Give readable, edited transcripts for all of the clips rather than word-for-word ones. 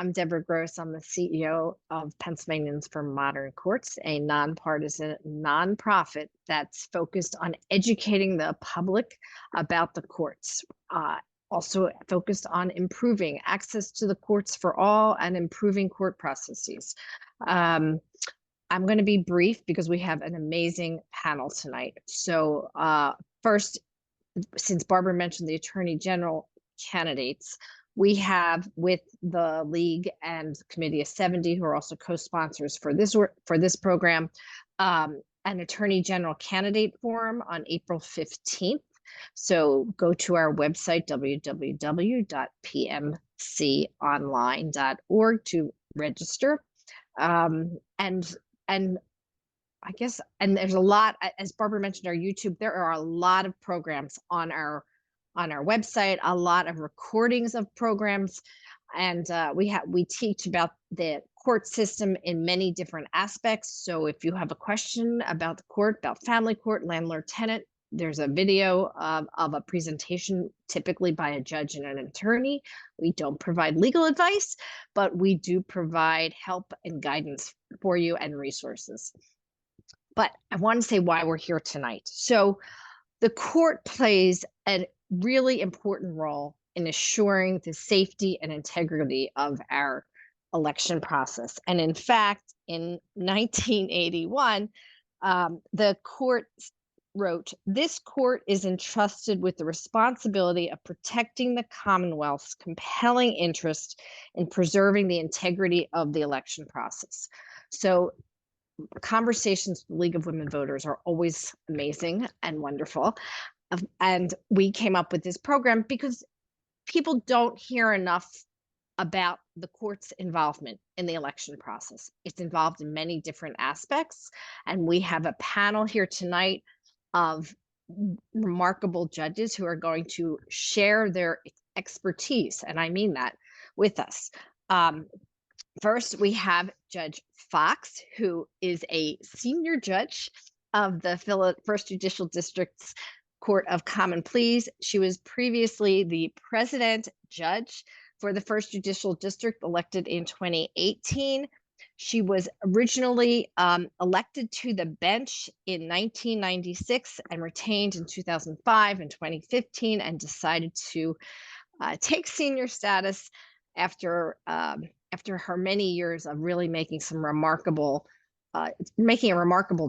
I'm Deborah Gross. I'm the CEO of Pennsylvanians for Modern Courts, a nonpartisan nonprofit that's focused on educating the public about the courts. Also focused on improving access to the courts for all and improving court processes. I'm going to be brief because we have an amazing panel tonight. So first, since Barbara mentioned the Attorney General candidates, we have with the League and Committee of 70, who are also co-sponsors for this program, an Attorney General candidate forum on April 15th. So go to our website, www.pmconline.org, to register. And I guess, and there's a lot, as Barbara mentioned, our YouTube, there are a lot of programs on our website, a lot of recordings of programs. And we teach about the court system in many different aspects. So if you have a question about the court, about family court, landlord tenant, there's a video of a presentation, typically by a judge and an attorney. We don't provide legal advice, but we do provide help and guidance for you and resources. But I want to say why we're here tonight. So the court plays a really important role in assuring the safety and integrity of our election process. And in fact, in 1981, the court wrote, "This court is entrusted with the responsibility of protecting the Commonwealth's compelling interest in preserving the integrity of the election process." So conversations with the League of Women Voters are always amazing and wonderful. And we came up with this program because people don't hear enough about the court's involvement in the election process. It's involved in many different aspects. And we have a panel here tonight of remarkable judges who are going to share their expertise, and I mean that, with us. First, we have Judge Fox, who is a senior judge of the First Judicial District's Court of Common Pleas. She was previously the president judge for the First Judicial District, elected in 2018. She was originally elected to the bench in 1996 and retained in 2005 and 2015, and decided to take senior status after her many years of really making a remarkable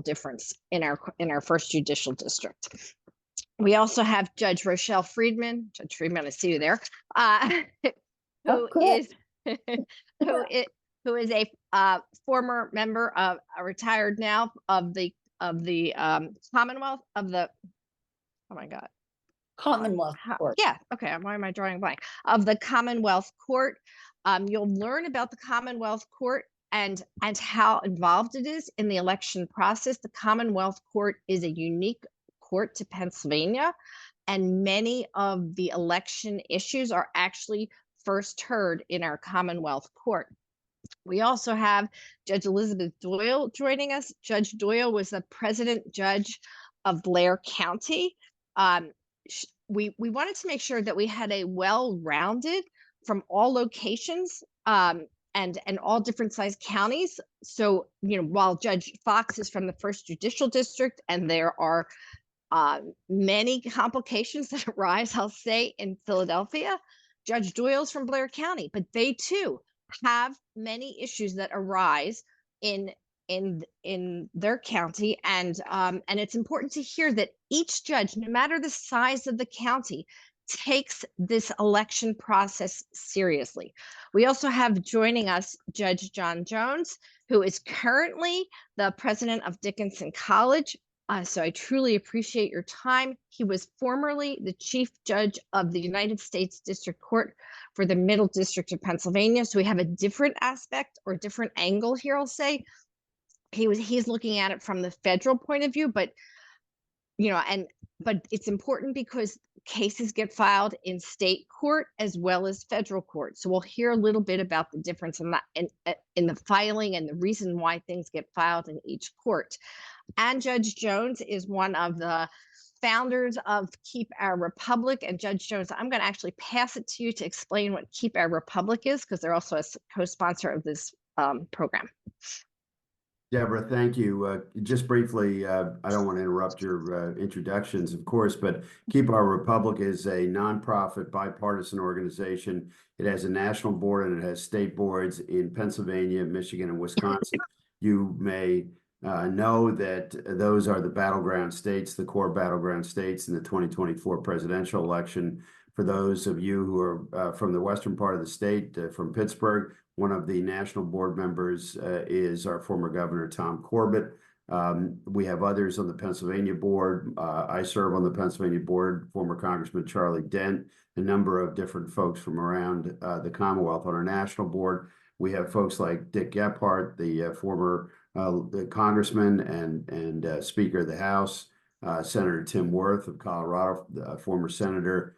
difference in our First Judicial District. We also have Judge Rochelle Friedman. Judge Friedman, I see you there. Who is a former member of, retired now, of the Commonwealth of the, oh my God. Commonwealth Court. Yeah, okay, why am I drawing a blank? Of the Commonwealth Court. You'll learn about the Commonwealth Court and how involved it is in the election process. The Commonwealth Court is a unique court to Pennsylvania, and many of the election issues are actually first heard in our Commonwealth Court. We also have Judge Elizabeth Doyle joining us. Judge Doyle was the president judge of Blair County. We wanted to make sure that we had a well-rounded, from all locations, and all different size counties. So, while Judge Fox is from the First Judicial District, and there are many complications that arise, I'll say, in Philadelphia, Judge Doyle's from Blair County, but they too have many issues that arise in their county, and it's important to hear that each judge, no matter the size of the county, takes this election process seriously. We also have joining us Judge John Jones, who is currently the president of Dickinson College. So I truly appreciate your time. He was formerly the chief judge of the United States District Court for the Middle District of Pennsylvania. So we have a different aspect or different angle here, I'll say. He's looking at it from the federal point of view, but it's important because cases get filed in state court as well as federal court. So we'll hear a little bit about the difference in the filing and the reason why things get filed in each court. And Judge Jones is one of the founders of Keep Our Republic. And Judge Jones, I'm going to actually pass it to you to explain what Keep Our Republic is, because they're also a co-sponsor of this program. Deborah, thank you. Just briefly, I don't want to interrupt your introductions, of course, but Keep Our Republic is a nonprofit bipartisan organization. It has a national board and it has state boards in Pennsylvania, Michigan, and Wisconsin. You may know that those are the battleground states, the core battleground states in the 2024 presidential election. For those of you who are from the western part of the state, from Pittsburgh, one of the national board members is our former governor, Tom Corbett. We have others on the Pennsylvania board. I serve on the Pennsylvania board, former Congressman Charlie Dent, a number of different folks from around the Commonwealth on our national board. We have folks like Dick Gephardt, the former congressman and Speaker of the House, Senator Tim Wirth of Colorado, former Senator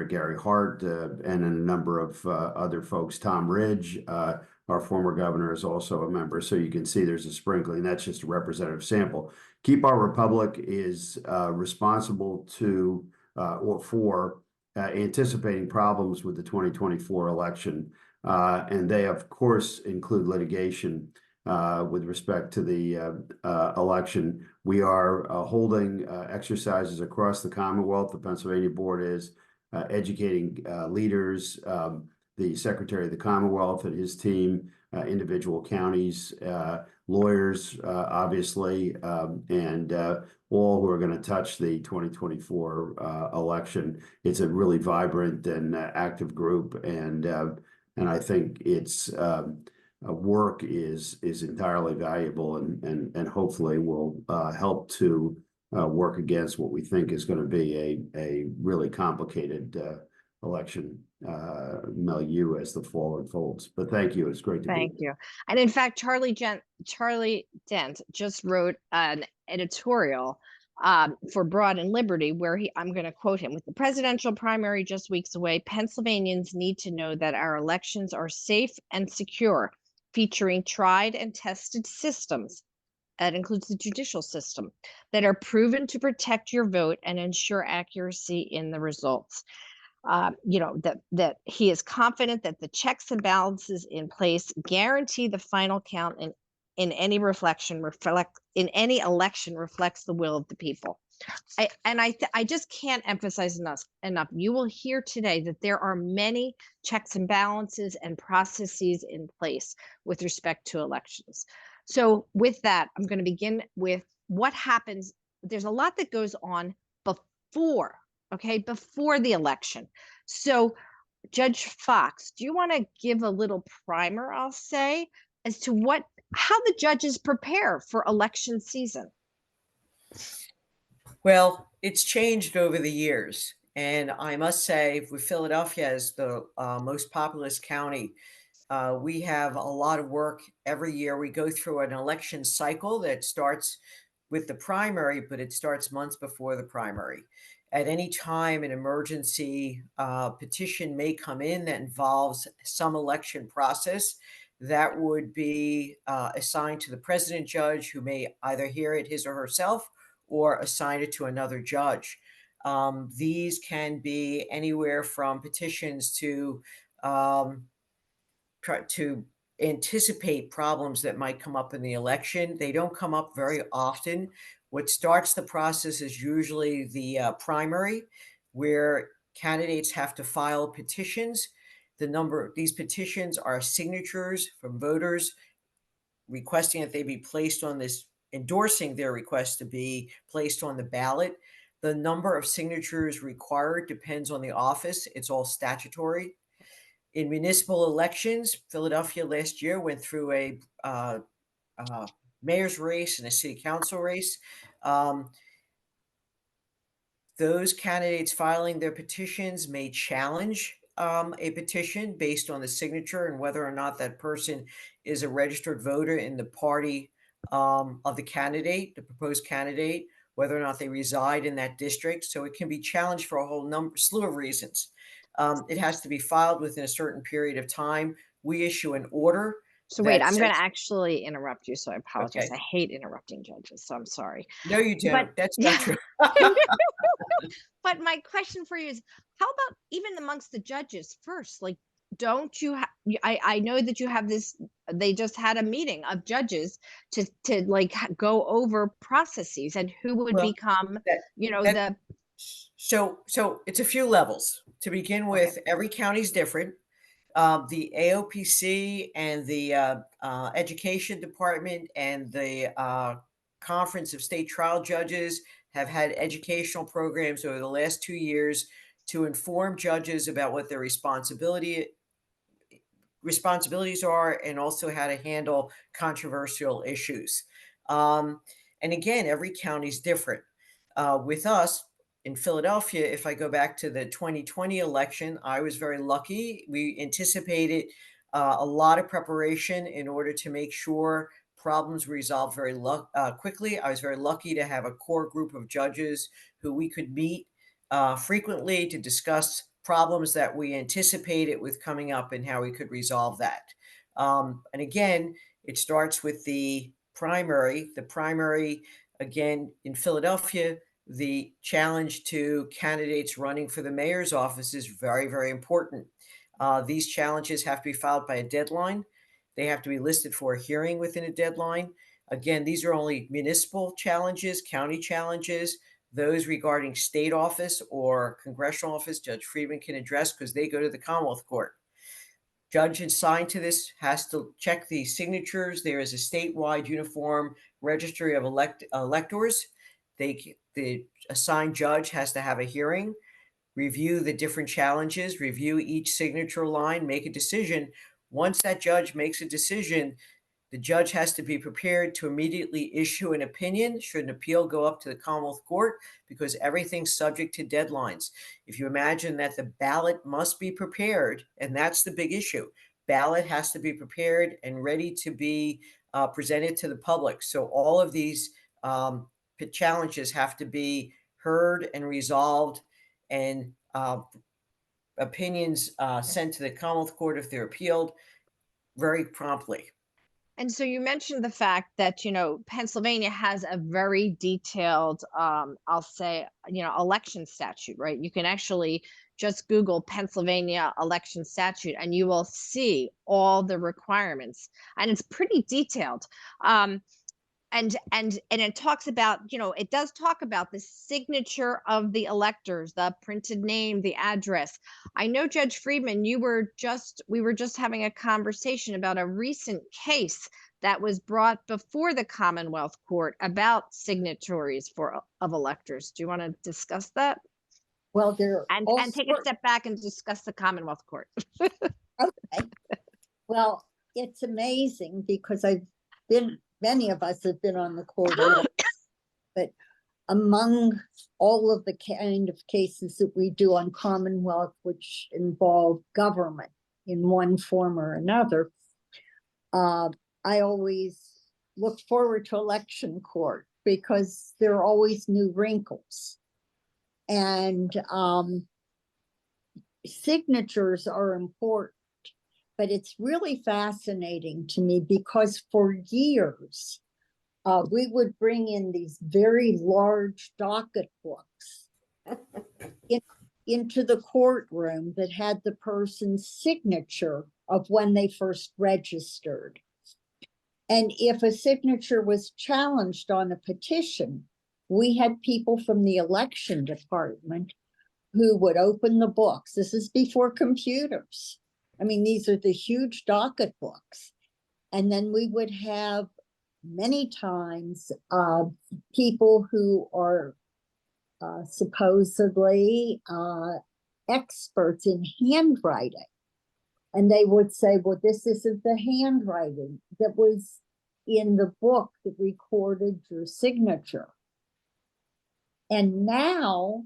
Gary Hart, and a number of other folks. Tom Ridge, our former governor, is also a member. So you can see there's a sprinkling. That's just a representative sample. Keep Our Republic is responsible to or for anticipating problems with the 2024 election. And they, of course, include litigation with respect to the election. We are holding exercises across the Commonwealth. The Pennsylvania board is educating leaders, the Secretary of the Commonwealth and his team, individual counties, lawyers, obviously, and all who are going to touch the 2024 election. It's a really vibrant and active group, and I think its work is entirely valuable and hopefully will help to work against what we think is going to be a really complicated election milieu as the fall unfolds. But thank you. It's great to be here. Thank you. And in fact, Charlie Dent just wrote an editorial for Broad and Liberty, where I'm going to quote him: "With the presidential primary just weeks away, Pennsylvanians need to know that our elections are safe and secure, featuring tried and tested systems." That includes the judicial system, "that are proven to protect your vote and ensure accuracy in the results." That he is confident that the checks and balances in place guarantee the final count in any election reflects the will of the people. I just can't emphasize enough. You will hear today that there are many checks and balances and processes in place with respect to elections. So with that, I'm going to begin with what happens. There's a lot that goes on before the election. So Judge Fox, do you want to give a little primer, I'll say, as to how the judges prepare for election season? Well, it's changed over the years. And I must say, with Philadelphia as the most populous county, we have a lot of work every year. We go through an election cycle that starts with the primary, but it starts months before the primary. At any time, an emergency petition may come in that involves some election process that would be assigned to the president judge, who may either hear it his or herself or assign it to another judge. These can be anywhere from petitions to try to anticipate problems that might come up in the election. They don't come up very often. What starts the process is usually the primary, where candidates have to file petitions. These petitions are signatures from voters requesting that they be placed on this, endorsing their request to be placed on the ballot. The number of signatures required depends on the office. It's all statutory. In municipal elections, Philadelphia last year went through a mayor's race and a city council race. Those candidates filing their petitions may challenge a petition based on the signature and whether or not that person is a registered voter in the party of the candidate, the proposed candidate, whether or not they reside in that district. So it can be challenged for a slew of reasons. It has to be filed within a certain period of time. We issue an order So wait, that I'm going to says, actually interrupt you. So I apologize. okay, I hate interrupting judges. So I'm sorry. no, you But don't. That's not yeah, true. but my question for you is, how about even amongst the judges first? Like, don't you have, I know that you have this, they just had a meeting of judges to like go over processes and who would Well, become, that that the, so it's a few levels. To begin okay. with, every county's different. The AOPC and the Education Department and the Conference of State Trial Judges have had educational programs over the last 2 years to inform judges about what their responsibilities are and also how to handle controversial issues. Um, and again, every county is different. With us in Philadelphia, if I go back to the 2020 election, I was very lucky. We anticipated a lot of preparation in order to make sure problems were resolved very quickly. I was very lucky to have a core group of judges who we could meet frequently to discuss problems that we anticipated with coming up and how we could resolve that. And again, it starts with the primary. The primary, again, in Philadelphia, the challenge to candidates running for the mayor's office is very, very important. These challenges have to be filed by a deadline. They have to be listed for a hearing within a deadline. Again, these are only municipal challenges, county challenges. Those regarding state office or congressional office, Judge Friedman can address because they go to the Commonwealth Court. Judge assigned to this has to check the signatures. There is a statewide uniform registry of electors. The assigned judge has to have a hearing, review the different challenges, review each signature line, make a decision. Once that judge makes a decision, the judge has to be prepared to immediately issue an opinion should an appeal go up to the Commonwealth Court, because everything's subject to deadlines. If you imagine that the ballot must be prepared, and that's the big issue, ballot has to be prepared and ready to be presented to the public. So all of these challenges have to be heard and resolved, and opinions sent to the Commonwealth Court if they're appealed very promptly. And so you mentioned the fact that, Pennsylvania has a very detailed, I'll say, election statute, right? You can actually just Google Pennsylvania election statute and you will see all the requirements. And it's pretty detailed. And it talks about, it does talk about the signature of the electors, the printed name, the address. I know, Judge Friedman, we were just having a conversation about a recent case that was brought before the Commonwealth Court about signatories of electors. Do you want to discuss that? Well, there and take a step back and discuss the Commonwealth Court. Okay. Well, it's amazing because many of us have been on the court, but among all of the kind of cases that we do on Commonwealth, which involve government in one form or another, I always look forward to election court because there are always new wrinkles. And signatures are important, but it's really fascinating to me because for years, we would bring in these very large docket books into the courtroom that had the person's signature of when they first registered. And if a signature was challenged on a petition, we had people from the election department who would open the books. This is before computers. I mean, these are the huge docket books. And then we would have many times people who are supposedly experts in handwriting. And they would say, well, this isn't the handwriting that was in the book that recorded your signature. And now,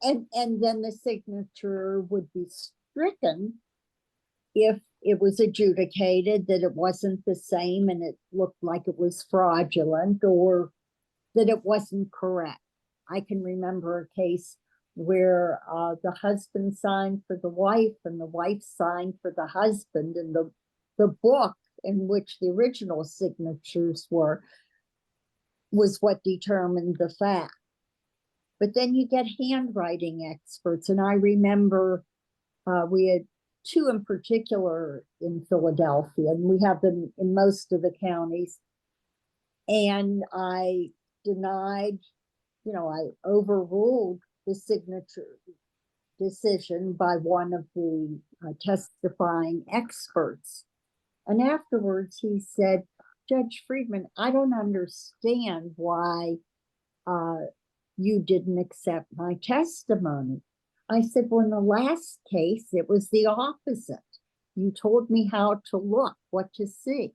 and then the signature would be stricken if it was adjudicated that it wasn't the same and it looked like it was fraudulent or that it wasn't correct. I can remember a case where the husband signed for the wife and the wife signed for the husband, and the book in which the original signatures were, was what determined the fact. But then you get handwriting experts. And I remember we had two in particular in Philadelphia, and we have them in most of the counties. And I denied, I overruled the signature decision by one of the testifying experts. And afterwards he said, Judge Friedman, I don't understand why you didn't accept my testimony. I said, well, in the last case, it was the opposite. You told me how to look, what to see.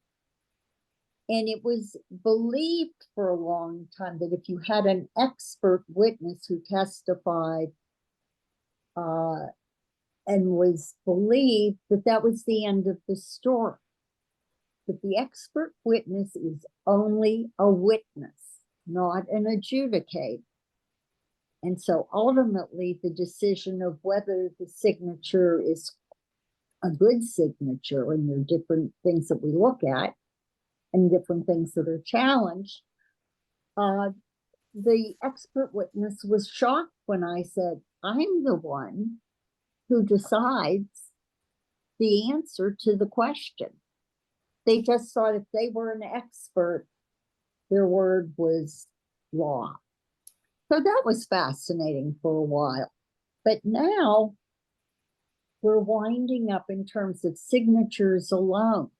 And it was believed for a long time that if you had an expert witness who testified and was believed, that that was the end of the story. But the expert witness is only a witness, not an adjudicator. And so ultimately, the decision of whether the signature is a good signature, and there are different things that we look at and different things that are challenged, the expert witness was shocked when I said, I'm the one who decides the answer to the question. They just thought if they were an expert, their word was law. So that was fascinating for a while. But now we're winding up in terms of signatures alone,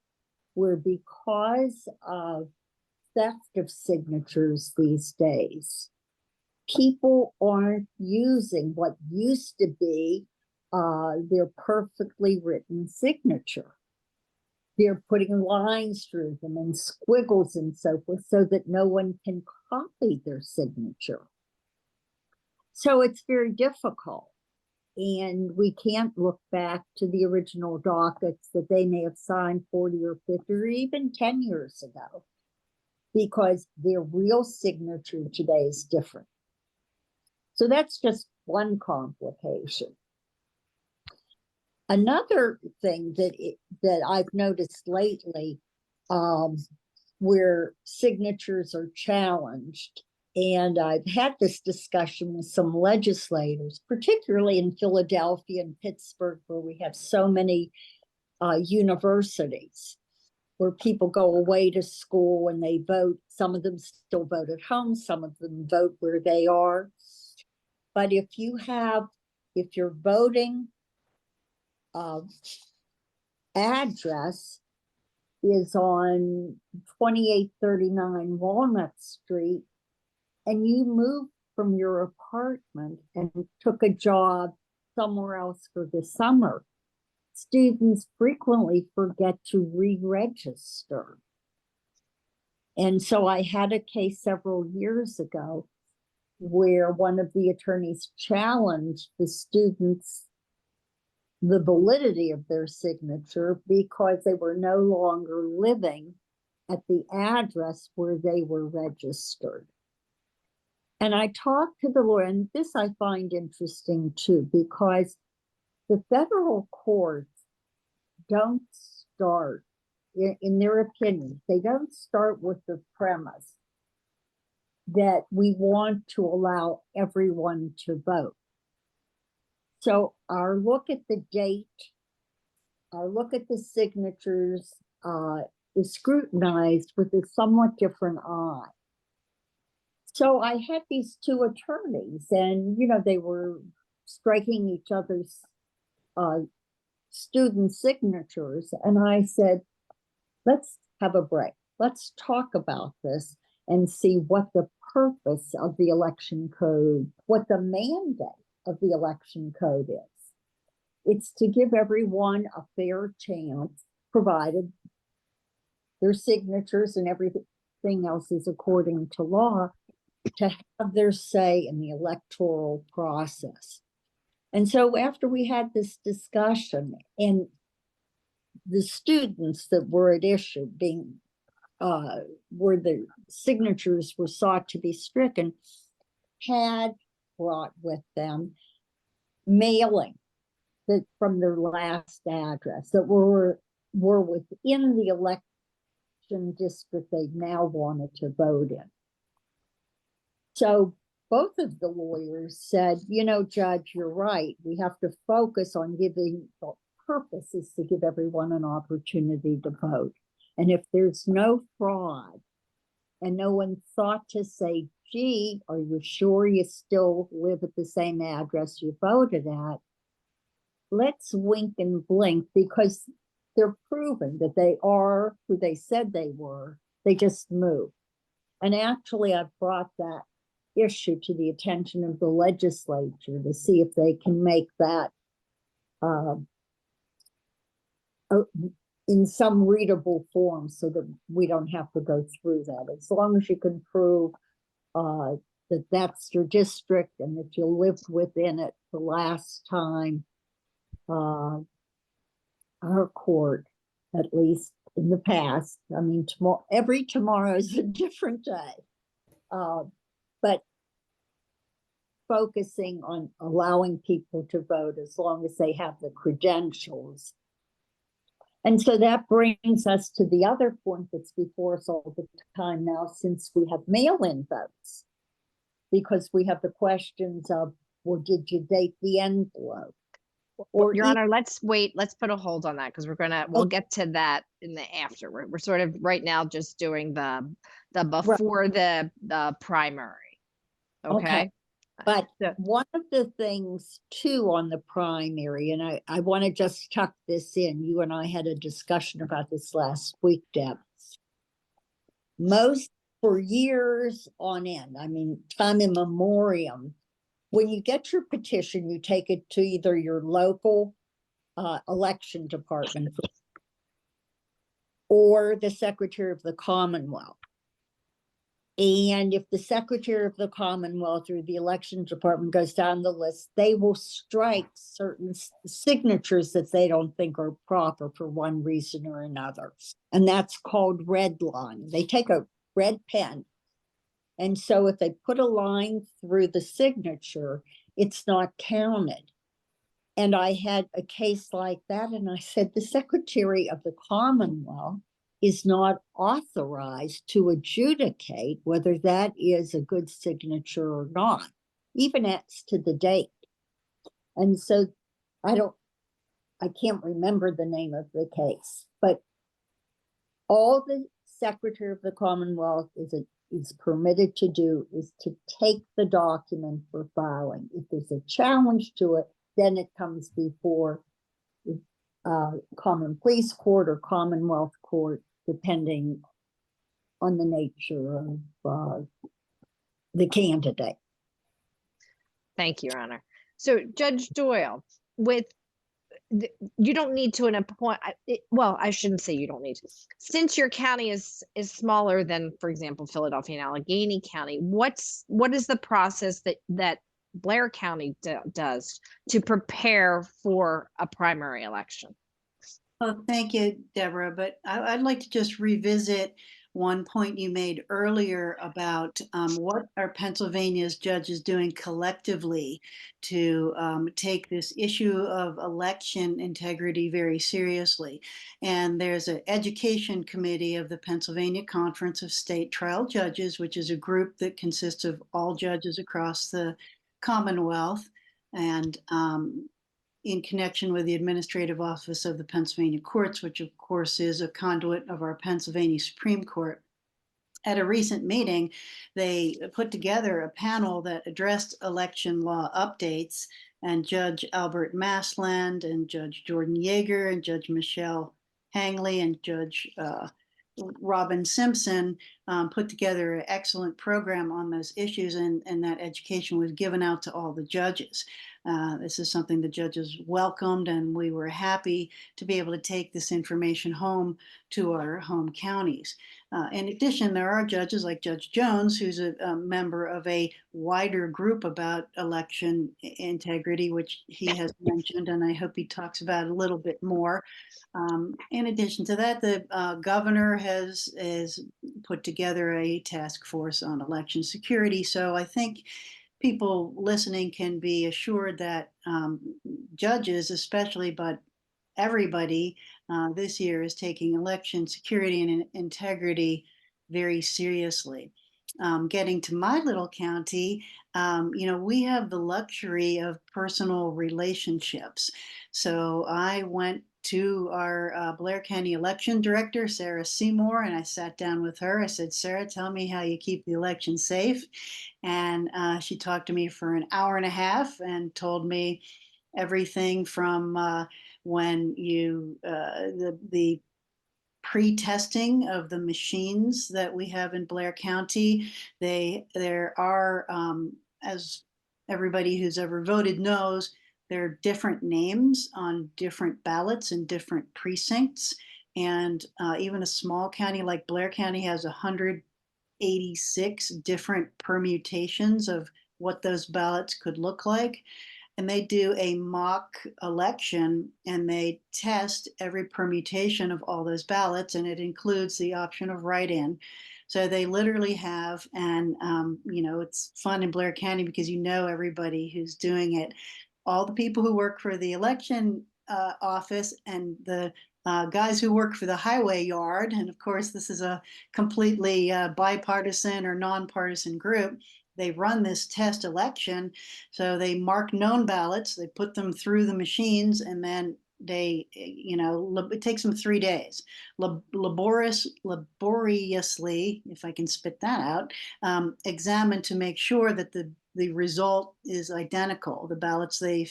where because of theft of signatures these days, people aren't using what used to be their perfectly written signature. They're putting lines through them and squiggles and so forth so that no one can copy their signature. So it's very difficult. And we can't look back to the original dockets that they may have signed 40 or 50 or even 10 years ago, because their real signature today is different. So that's just one complication. Another thing that I've noticed lately, where signatures are challenged, and I've had this discussion with some legislators, particularly in Philadelphia and Pittsburgh, where we have so many universities, where people go away to school and they vote. Some of them still vote at home, some of them vote where they are. But if your voting address is on 2839 Walnut Street, and you moved from your apartment and took a job somewhere else for the summer, students frequently forget to re-register. And so I had a case several years ago where one of the attorneys challenged the students the validity of their signature because they were no longer living at the address where they were registered. And I talked to the lawyer, and this I find interesting too, because the federal courts don't start, in their opinion, they don't start with the premise that we want to allow everyone to vote. So our look at the date, our look at the signatures is scrutinized with a somewhat different eye. So I had these two attorneys, and they were striking each other's student signatures. And I said, let's have a break. Let's talk about this and see what the purpose of the election code, what the mandate of the election code is. It's to give everyone a fair chance, provided their signatures and everything else is according to law, to have their say in the electoral process. And so after we had this discussion, and the students that were at issue being where the signatures were sought to be stricken, had brought with them mailing that from their last address that were within the election district they now wanted to vote in. So both of the lawyers said, you know, Judge, you're right. We have to focus on giving, the purpose is to give everyone an opportunity to vote. And if there's no fraud and no one thought to say, gee, are you sure you still live at the same address you voted at? Let's wink and blink, because they're proven that they are who they said they were. They just moved. And actually, I've brought that issue to the attention of the legislature to see if they can make that in some readable form so that we don't have to go through that. As long as you can prove that that's your district and that you lived within it the last time our court, at least in the past, I mean, every tomorrow is a different day, but focusing on allowing people to vote as long as they have the credentials. And so that brings us to the other point that's before us all the time now, since we have mail-in votes, because we have the questions of, well, did you date the envelope? Or Your Honor, let's wait. Let's put a hold on that, because we'll get to that in the after. We're sort of right now just doing the before the primary. Okay. But one of the things too on the primary, and I want to just tuck this in, you and I had a discussion about this last week, Deb. Most, for years on end, I mean, time immemorial, when you get your petition, you take it to either your local election department or the Secretary of the Commonwealth. And if the Secretary of the Commonwealth or the election department goes down the list, they will strike certain signatures that they don't think are proper for one reason or another. And that's called redlining. They take a red pen. And so if they put a line through the signature, it's not counted. And I had a case like that, and I said, the Secretary of the Commonwealth is not authorized to adjudicate whether that is a good signature or not, even as to the date. And so I can't remember the name of the case, but all the Secretary of the Commonwealth is permitted to do is to take the document for filing. If there's a challenge to it, then it comes before Common Pleas Court or Commonwealth Court, depending on the nature of the candidate. Thank you, Your Honor. So Judge Doyle, you don't need to appoint, well, I shouldn't say you don't need to. Since your county is smaller than, for example, Philadelphia and Allegheny County, what is the process that Blair County does to prepare for a primary election? Oh, thank you, Deborah. But I'd like to just revisit one point you made earlier about what are Pennsylvania's judges doing collectively to take this issue of election integrity very seriously. And there's an education committee of the Pennsylvania Conference of State Trial Judges, which is a group that consists of all judges across the Commonwealth, and in connection with the Administrative Office of the Pennsylvania Courts, which of course is a conduit of our Pennsylvania Supreme Court. At a recent meeting, they put together a panel that addressed election law updates, and Judge Albert Masland and Judge Jordan Yeager and Judge Michelle Hangley and Judge Robin Simpson put together an excellent program on those issues, and that education was given out to all the judges. This is something the judges welcomed, and we were happy to be able to take this information home to our home counties. In addition, there are judges like Judge Jones, who's a member of a wider group about election integrity, which he has mentioned, and I hope he talks about a little bit more. In addition to that, the governor has put together a task force on election security. So I think people listening can be assured that judges especially, but everybody this year is taking election security and integrity very seriously. Getting to my little county, we have the luxury of personal relationships. So I went to our Blair County election director, Sarah Seymour, and I sat down with her. I said, Sarah, tell me how you keep the election safe. And she talked to me for an hour and a half and told me everything from when the pre-testing of the machines that we have in Blair County. There are, as everybody who's ever voted knows, there are different names on different ballots in different precincts. And even a small county like Blair County has 186 different permutations of what those ballots could look like. And they do a mock election and they test every permutation of all those ballots, and it includes the option of write-in. So they literally have, and it's fun in Blair County because everybody who's doing it, all the people who work for the election office and the guys who work for the highway yard. And of course, this is a completely bipartisan or nonpartisan group. They run this test election. So they mark known ballots, they put them through the machines, and then they, it takes them 3 days. Laboriously, if I can spit that out, examine to make sure that the result is identical. The ballots they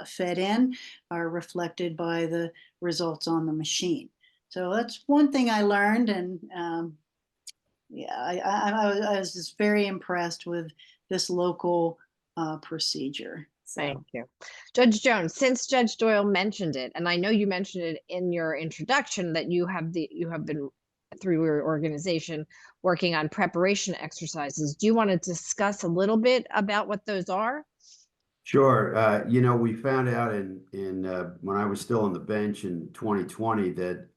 fed in are reflected by the results on the machine. So that's one thing I learned, and I was just very impressed with this local procedure. Thank you. Judge Jones, since Judge Doyle mentioned it, and I know you mentioned it in your introduction that you have been through your organization working on preparation exercises. Do you want to discuss a little bit about what those are? Sure. We found out in when I was still on the bench in 2020 that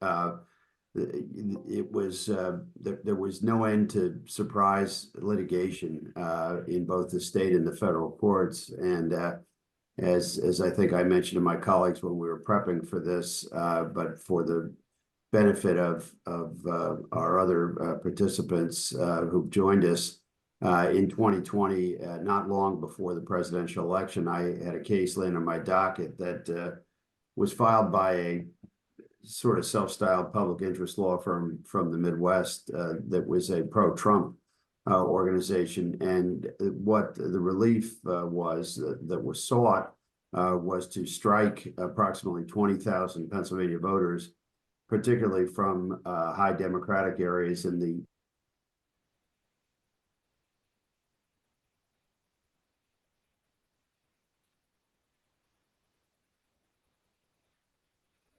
it was there was no end to surprise litigation in both the state and the federal courts. And as I think I mentioned to my colleagues when we were prepping for this, but for the benefit of our other participants who've joined us in 2020, not long before the presidential election, I had a case laying on my docket that was filed by a sort of self-styled public interest law firm from the Midwest that was a pro-Trump organization. And what the relief was that was sought was to strike approximately 20,000 Pennsylvania voters, particularly from high Democratic areas in the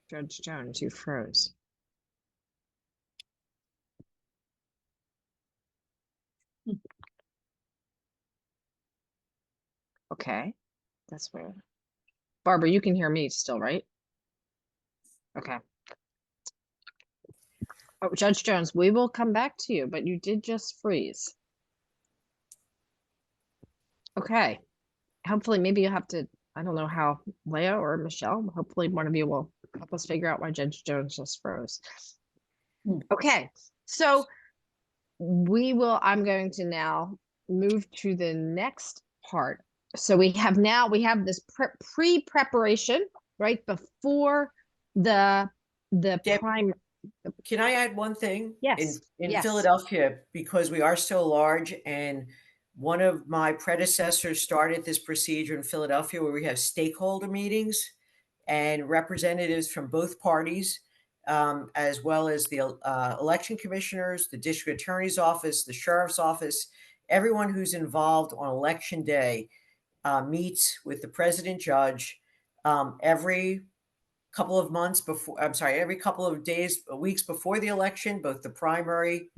Judge Jones, you froze. Okay, that's weird. Barbara, you can hear me still, right? Okay. Oh, Judge Jones, we will come back to you, but you did just freeze. Okay. Hopefully, maybe you'll have to, I don't know how, Leah or Michelle, hopefully one of you will help us figure out why Judge Jones just froze. Okay, so I'm going to now move to the next part. So we have this pre-preparation, right, before the Deb, prime. Can I add one thing? Yes. In Yes. Philadelphia, because we are so large, and one of my predecessors started this procedure in Philadelphia where we have stakeholder meetings and representatives from both parties, as well as the election commissioners, the district attorney's office, the sheriff's office, everyone who's involved on election day meets with the president judge every couple of months before, every couple of days, weeks before the election, both the primary,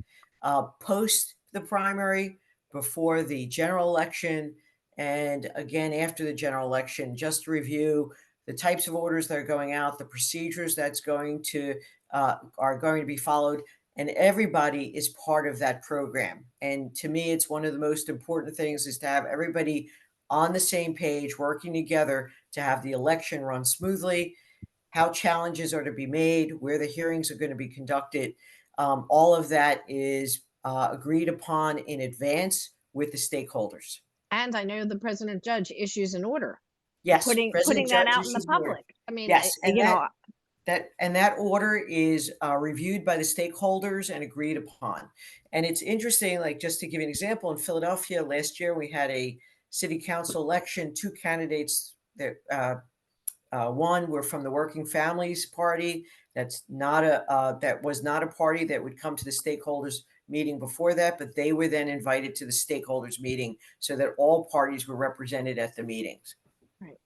post the primary, before the general election, and again after the general election, just to review the types of orders that are going out, the procedures that's going to are going to be followed, and everybody is part of that program. And to me, it's one of the most important things is to have everybody on the same page, working together to have the election run smoothly. how challenges are to be made, where the hearings are going to be conducted. All of that is agreed upon in advance with the stakeholders. And I know the president judge issues an order Yes, putting President that Judge out in the issues an order. public. I mean, Yes, and you know, that order is reviewed by the stakeholders and agreed upon. And it's interesting, like just to give you an example, in Philadelphia last year we had a city council election. Two candidates that one were from the Working Families Party. That's not a that was not a party that would come to the stakeholders meeting before that, but they were then invited to the stakeholders meeting so that all parties were represented at the meetings. right.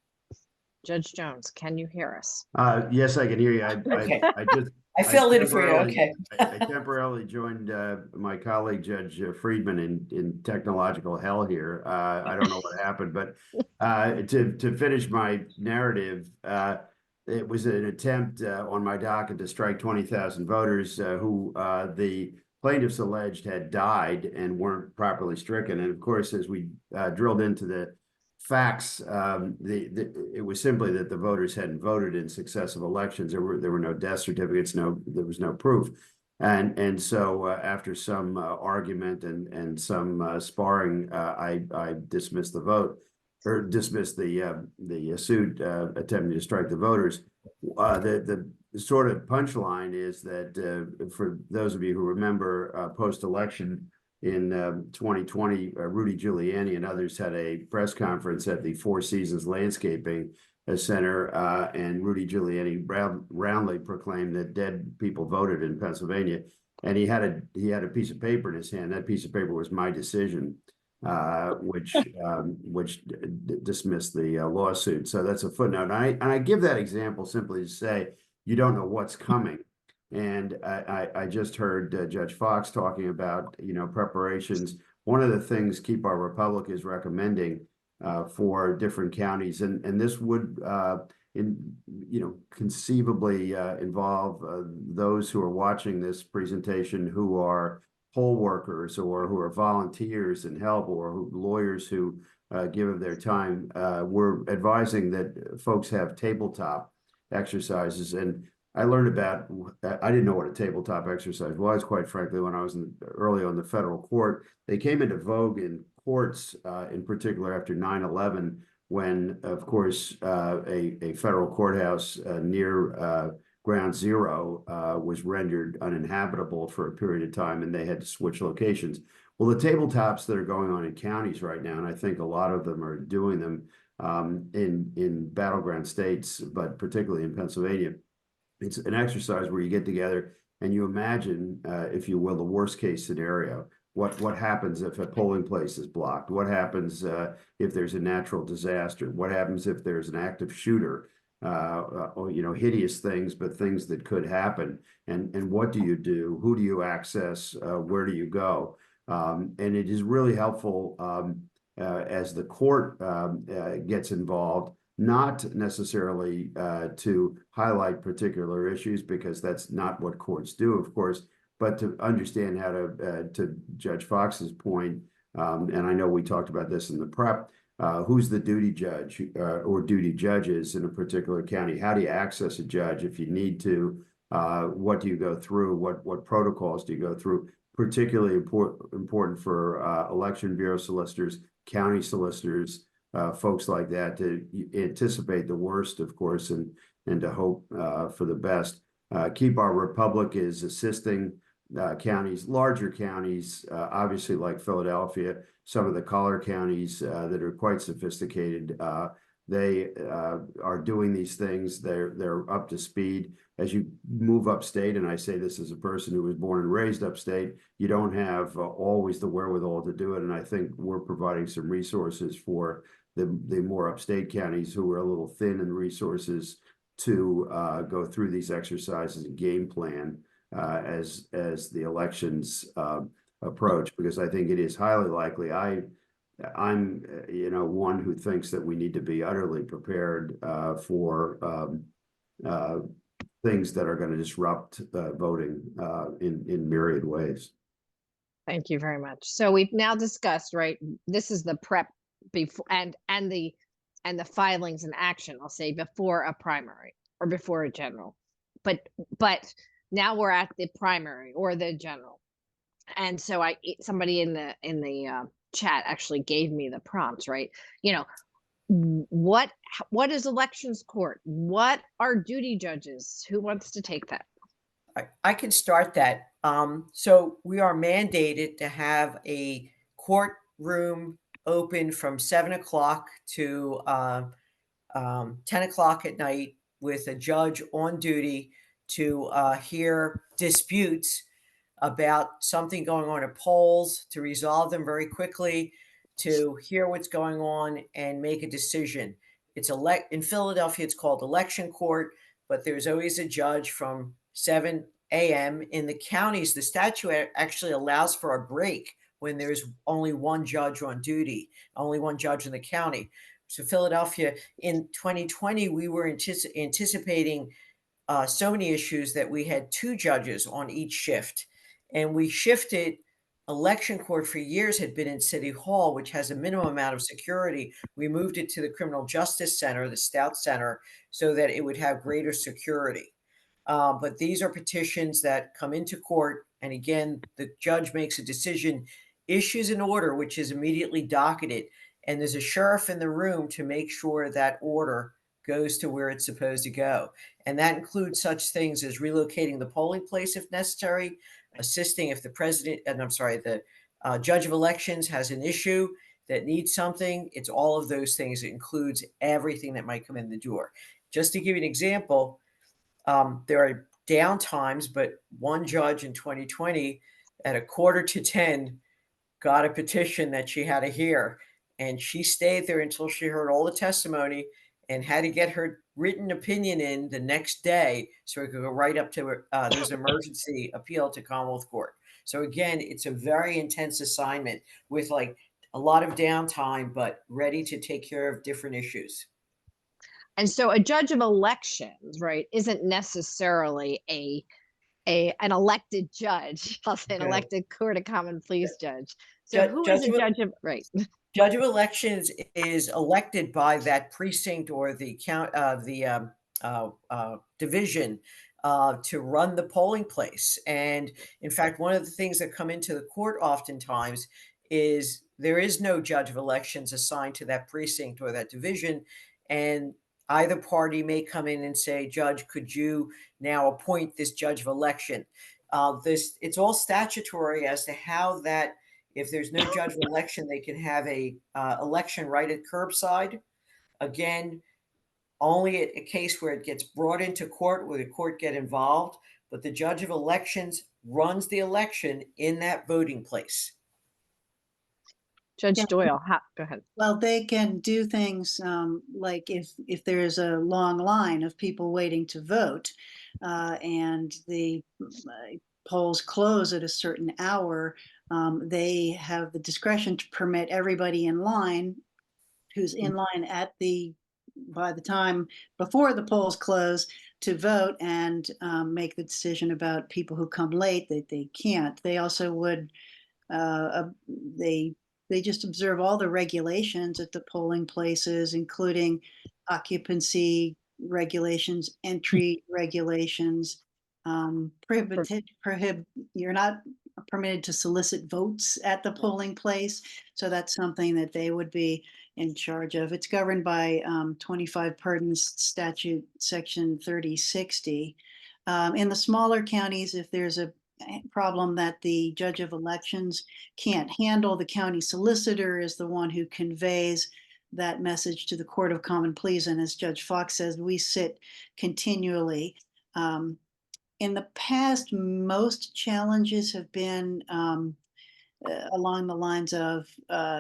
Judge Jones, can you hear us? Yes, I can hear you. Okay. I just I filled in for you. Okay. I temporarily joined my colleague Judge Friedman in technological hell here. I don't know what happened, but to finish my narrative, it was an attempt on my docket to strike 20,000 voters who the plaintiffs alleged had died and weren't properly stricken. And of course, as we drilled into the facts, it was simply that the voters hadn't voted in successive elections. There were no death certificates, there was no proof. And so after some argument and some sparring, I dismissed the vote, or dismissed the suit attempting to strike the voters. The sort of punchline is that for those of you who remember post-election in 2020, Rudy Giuliani and others had a press conference at the Four Seasons Landscaping Center, and Rudy Giuliani roundly proclaimed that dead people voted in Pennsylvania. And he had a piece of paper in his hand. That piece of paper was my decision, which dismissed the lawsuit. So that's a footnote. And I give that example simply to say you don't know what's coming. And I just heard Judge Fox talking about, preparations. One of the things Keep Our Republic is recommending for different counties, and this would, conceivably involve those who are watching this presentation who are poll workers or who are volunteers and help, or lawyers who give of their time. We're advising that folks have tabletop exercises. And I learned about, I didn't know what a tabletop exercise was, quite frankly, when I was early on the federal court. They came into vogue in courts, in particular after 9/11, when, of course, a federal courthouse near Ground Zero was rendered uninhabitable for a period of time, and they had to switch locations. Well, the tabletops that are going on in counties right now, and I think a lot of them are doing them in battleground states, but particularly in Pennsylvania, it's an exercise where you get together and you imagine, if you will, the worst case scenario. What happens if a polling place is blocked? What happens if there's a natural disaster? What happens if there's an active shooter? Or, hideous things, but things that could happen. And what do you do? Who do you access? Where do you go? And it is really helpful as the court gets involved, not necessarily to highlight particular issues, because that's not what courts do, of course, but to understand how to Judge Fox's point, and I know we talked about this in the prep, who's the duty judge or duty judges in a particular county? How do you access a judge if you need to? What do you go through? What protocols do you go through? Particularly important for election bureau solicitors, county solicitors, folks like that, to anticipate the worst, of course, and to hope for the best. Keep Our Republic is assisting counties, larger counties, obviously like Philadelphia, some of the collar counties that are quite sophisticated. They are doing these things. They're up to speed. As you move upstate, and I say this as a person who was born and raised upstate, you don't have always the wherewithal to do it. And I think we're providing some resources for the more upstate counties who are a little thin in resources to go through these exercises and game plan as the elections approach, because I think it is highly likely. I'm one who thinks that we need to be utterly prepared for things that are going to disrupt voting in myriad ways. Thank you very much. So we've now discussed, right? This is the prep before and the filings and action, I'll say, before a primary. or before a general. But now we're at the primary or the general. And so somebody in the chat actually gave me the prompts, right? You know, what is elections court? What are duty judges? Who wants to take that? I can start that. So we are mandated to have a courtroom open from 7 o'clock to 10 o'clock at night with a judge on duty to hear disputes about something going on at polls, to resolve them very quickly, to hear what's going on and make a decision. It's in Philadelphia, it's called election court, but there's always a judge from 7 a.m. In the counties, the statute actually allows for a break when there's only one judge on duty, only one judge in the county. So Philadelphia, in 2020, we were anticipating so many issues that we had two judges on each shift. And we shifted. Election court for years had been in City Hall, which has a minimum amount of security. We moved it to the Criminal Justice Center, the Stout Center, so that it would have greater security. But these are petitions that come into court. And again, the judge makes a decision, issues an order, which is immediately docketed. And there's a sheriff in the room to make sure that order goes to where it's supposed to go. And that includes such things as relocating the polling place if necessary, assisting if the judge of elections has an issue that needs something. It's all of those things. It includes everything that might come in the door. Just to give you an example, there are down times, but one judge in 2020 at 9:45 got a petition that she had to hear. And she stayed there until she heard all the testimony and had to get her written opinion in the next day so it could go right up to there's an emergency appeal to Commonwealth Court. So again, it's a very intense assignment with like a lot of downtime, but ready to take care of different issues. And so a judge of elections, right, isn't necessarily an elected judge. I'll say an elected Court of Common Pleas judge. So who is a judge of, right? Judge of elections is elected by that precinct or the division to run the polling place. And in fact, one of the things that come into the court oftentimes is there is no judge of elections assigned to that precinct or that division. And either party may come in and say, Judge, could you now appoint this judge of election? It's all statutory as to how that, if there's no judge of election, they can have a election right at curbside. Again, only a case where it gets brought into court, where the court get involved, but the judge of elections runs the election in that voting place. Judge Doyle, go ahead. Well, they can do things like if there's a long line of people waiting to vote and the polls close at a certain hour, they have the discretion to permit everybody in line who's in line by the time before the polls close to vote and make the decision about people who come late that they can't. They also would, they just observe all the regulations at the polling places, including occupancy regulations, entry regulations, you're not permitted to solicit votes at the polling place. So that's something that they would be in charge of. It's governed by 25 Pardons Statute Section 3060. In the smaller counties, if there's a problem that the judge of elections can't handle, the county solicitor is the one who conveys that message to the Court of Common Pleas. And as Judge Fox says, we sit continually. In the past, most challenges have been along the lines of,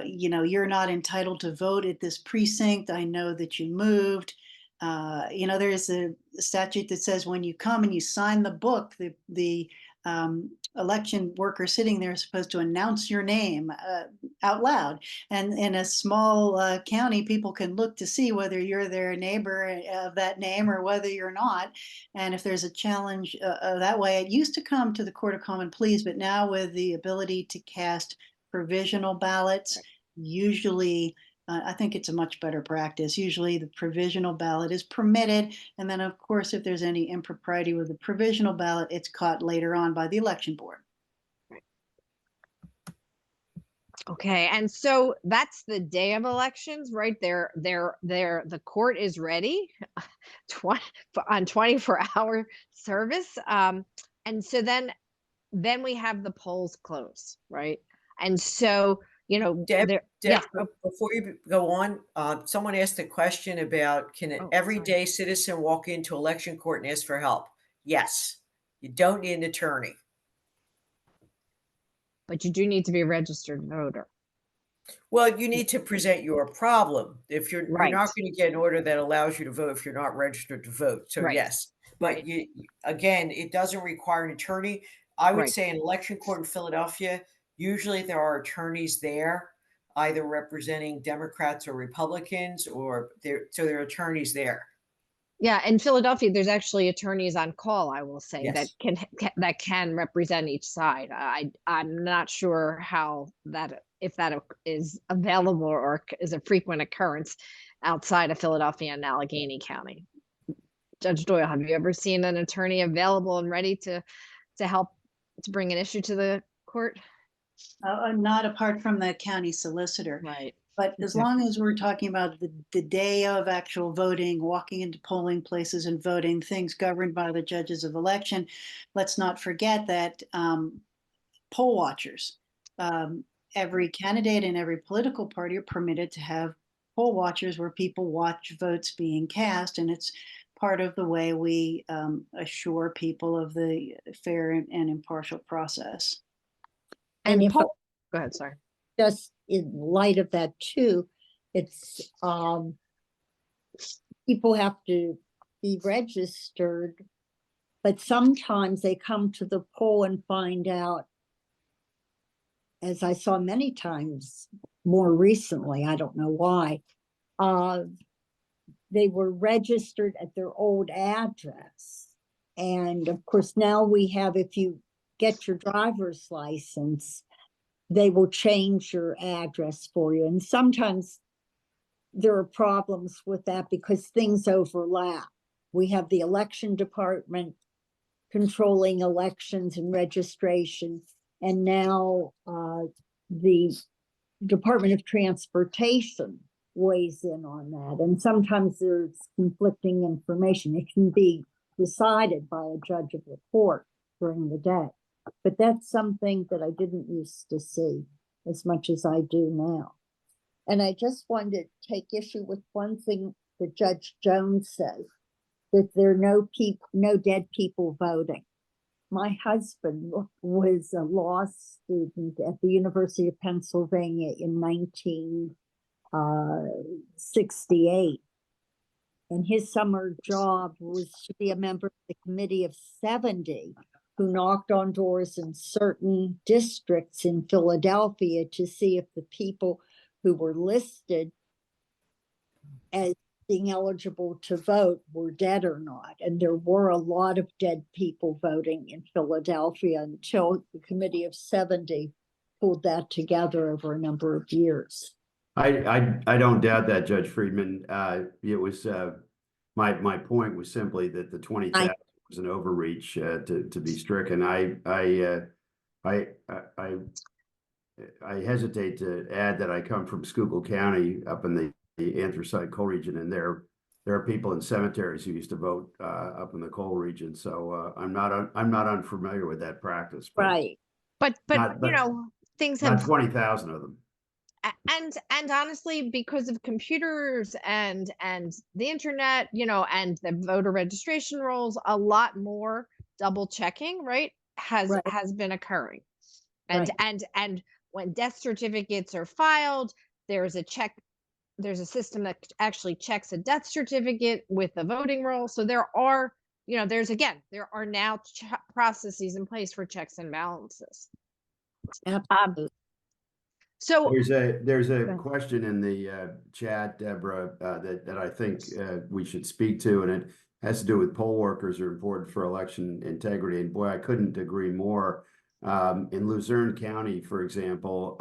you're not entitled to vote at this precinct. I know that you moved. There's a statute that says when you come and you sign the book, the election worker sitting there is supposed to announce your name out loud. And in a small county, people can look to see whether you're their neighbor of that name or whether you're not. And if there's a challenge that way, it used to come to the Court of Common Pleas, but now with the ability to cast provisional ballots, usually I think it's a much better practice. Usually the provisional ballot is permitted. And then, of course, if there's any impropriety with the provisional ballot, it's caught later on by the election board. Okay, and so that's the day of elections, right? The court is ready 20, on 24-hour service. And so then we have the polls close, right? And so, you know, Deb, yeah. before you go on, someone asked a question about, can an everyday citizen walk into election court and ask for help? Yes, you don't need an attorney. But you do need to be a registered voter. Well, you need to present your problem. If you're Right. not going to get an order that allows you to vote if you're not registered to vote. So Right. yes, but Right. again, it doesn't require an attorney. I would Right. say an election court in Philadelphia, usually there are attorneys there, either representing Democrats or Republicans, or there are attorneys there. Yeah, in Philadelphia, there's actually attorneys on call, I will say, that Yes. can represent each side. I'm not sure how that, if that is available or is a frequent occurrence outside of Philadelphia and Allegheny County. Judge Doyle, have you ever seen an attorney available and ready to help to bring an issue to the court? Not apart from the county solicitor. Right. But as long as we're talking about the day of actual voting, walking into polling places and voting, things governed by the judges of election, let's not forget that poll watchers, every candidate and every political party are permitted to have poll watchers where people watch votes being cast. And it's part of the way we assure people of the fair and impartial process. And if go ahead, sorry. Just in light of that too, it's people have to be registered, but sometimes they come to the poll and find out, as I saw many times more recently, I don't know why, they were registered at their old address. And of course, now we have, if you get your driver's license, they will change your address for you. And sometimes there are problems with that because things overlap. We have the election department controlling elections and registration, and now the Department of Transportation weighs in on that. And sometimes there's conflicting information. It can be decided by a judge of the court during the day. But that's something that I didn't used to see as much as I do now. And I just wanted to take issue with one thing that Judge Jones says, that there are no dead people voting. My husband was a law student at the University of Pennsylvania in 1968. And his summer job was to be a member of the Committee of 70 who knocked on doors in certain districts in Philadelphia to see if the people who were listed as being eligible to vote were dead or not. And there were a lot of dead people voting in Philadelphia until the Committee of 70 pulled that together over a number of years. I don't doubt that, Judge Friedman. It was my point was simply that the 20,000 was an overreach to be stricken. I hesitate to add that I come from Schuylkill County up in the anthracite coal region, and there are people in cemeteries who used to vote up in the coal region. So I'm not unfamiliar with that practice. Right. But you know, things not have 20,000 of them. And honestly, because of computers and the internet, you know, and the voter registration rolls, a lot more double checking, right, has been occurring. And and when death certificates are filed, there's a system that actually checks a death certificate with the voting roll. So there are, you know, there are now processes in place for checks and balances. Absolutely. So there's a question in the chat, Deborah, that I think we should speak to, and it has to do with poll workers are important for election integrity. And boy, I couldn't agree more. In Luzerne County, for example,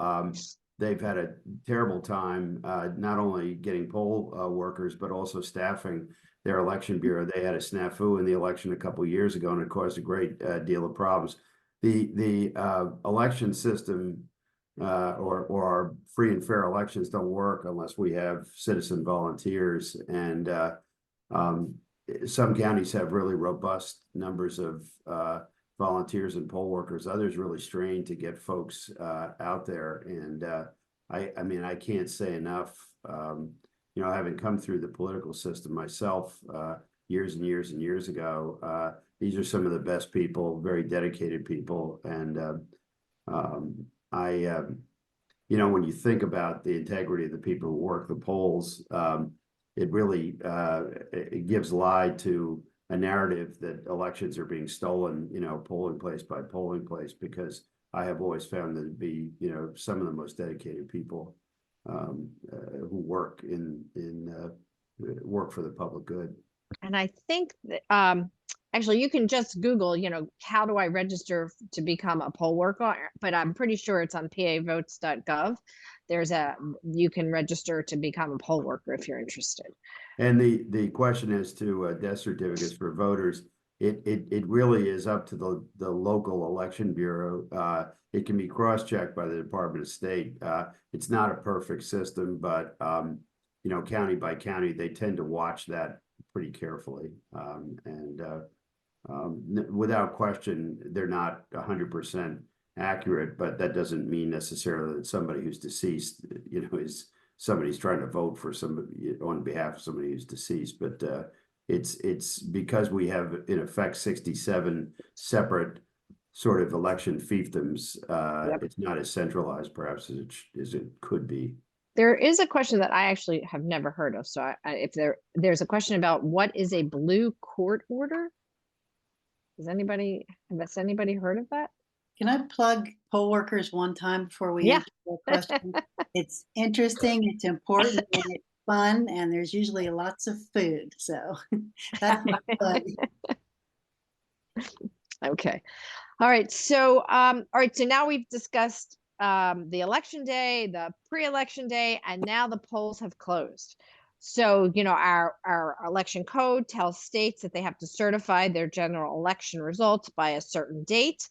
they've had a terrible time, not only getting poll workers, but also staffing their election bureau. They had a snafu in the election a couple of years ago, and it caused a great deal of problems. The election system or our free and fair elections don't work unless we have citizen volunteers. And some counties have really robust numbers of volunteers and poll workers. Others really strain to get folks out there. And I mean, I can't say enough, you know, having come through the political system myself years and years and years ago, these are some of the best people, very dedicated people. And you know, when you think about the integrity of the people who work the polls, it really it gives lie to a narrative that elections are being stolen, you know, polling place by polling place, because I have always found them to be, you know, some of the most dedicated people who work work for the public good. And I think that actually you can just Google, you know, how do I register to become a poll worker? But I'm pretty sure it's on pavotes.gov. You can register to become a poll worker if you're interested. And the question is to death certificates for voters. It really is up to the local election bureau. It can be cross-checked by the Department of State. It's not a perfect system, but you know, county by county, they tend to watch that pretty carefully. Without question, they're not 100% accurate, but that doesn't mean necessarily that somebody who's deceased, you know, is somebody's trying to vote for somebody on behalf of somebody who's deceased. But it's because we have in effect 67 separate sort of election fiefdoms. Yep. It's not as centralized perhaps as it could be. There is a question that I actually have never heard of. So if there's a question about what is a blue court order? Has anybody heard of that? Can I plug poll workers one time before we Yeah. answer that question? It's interesting, it's important, and it's fun, and there's usually lots of food. So that's my plug. Okay. All right. So all right. So now we've discussed the election day, the pre-election day, and now the polls have closed. So, you know, our election code tells states that they have to certify their general election results by a certain date.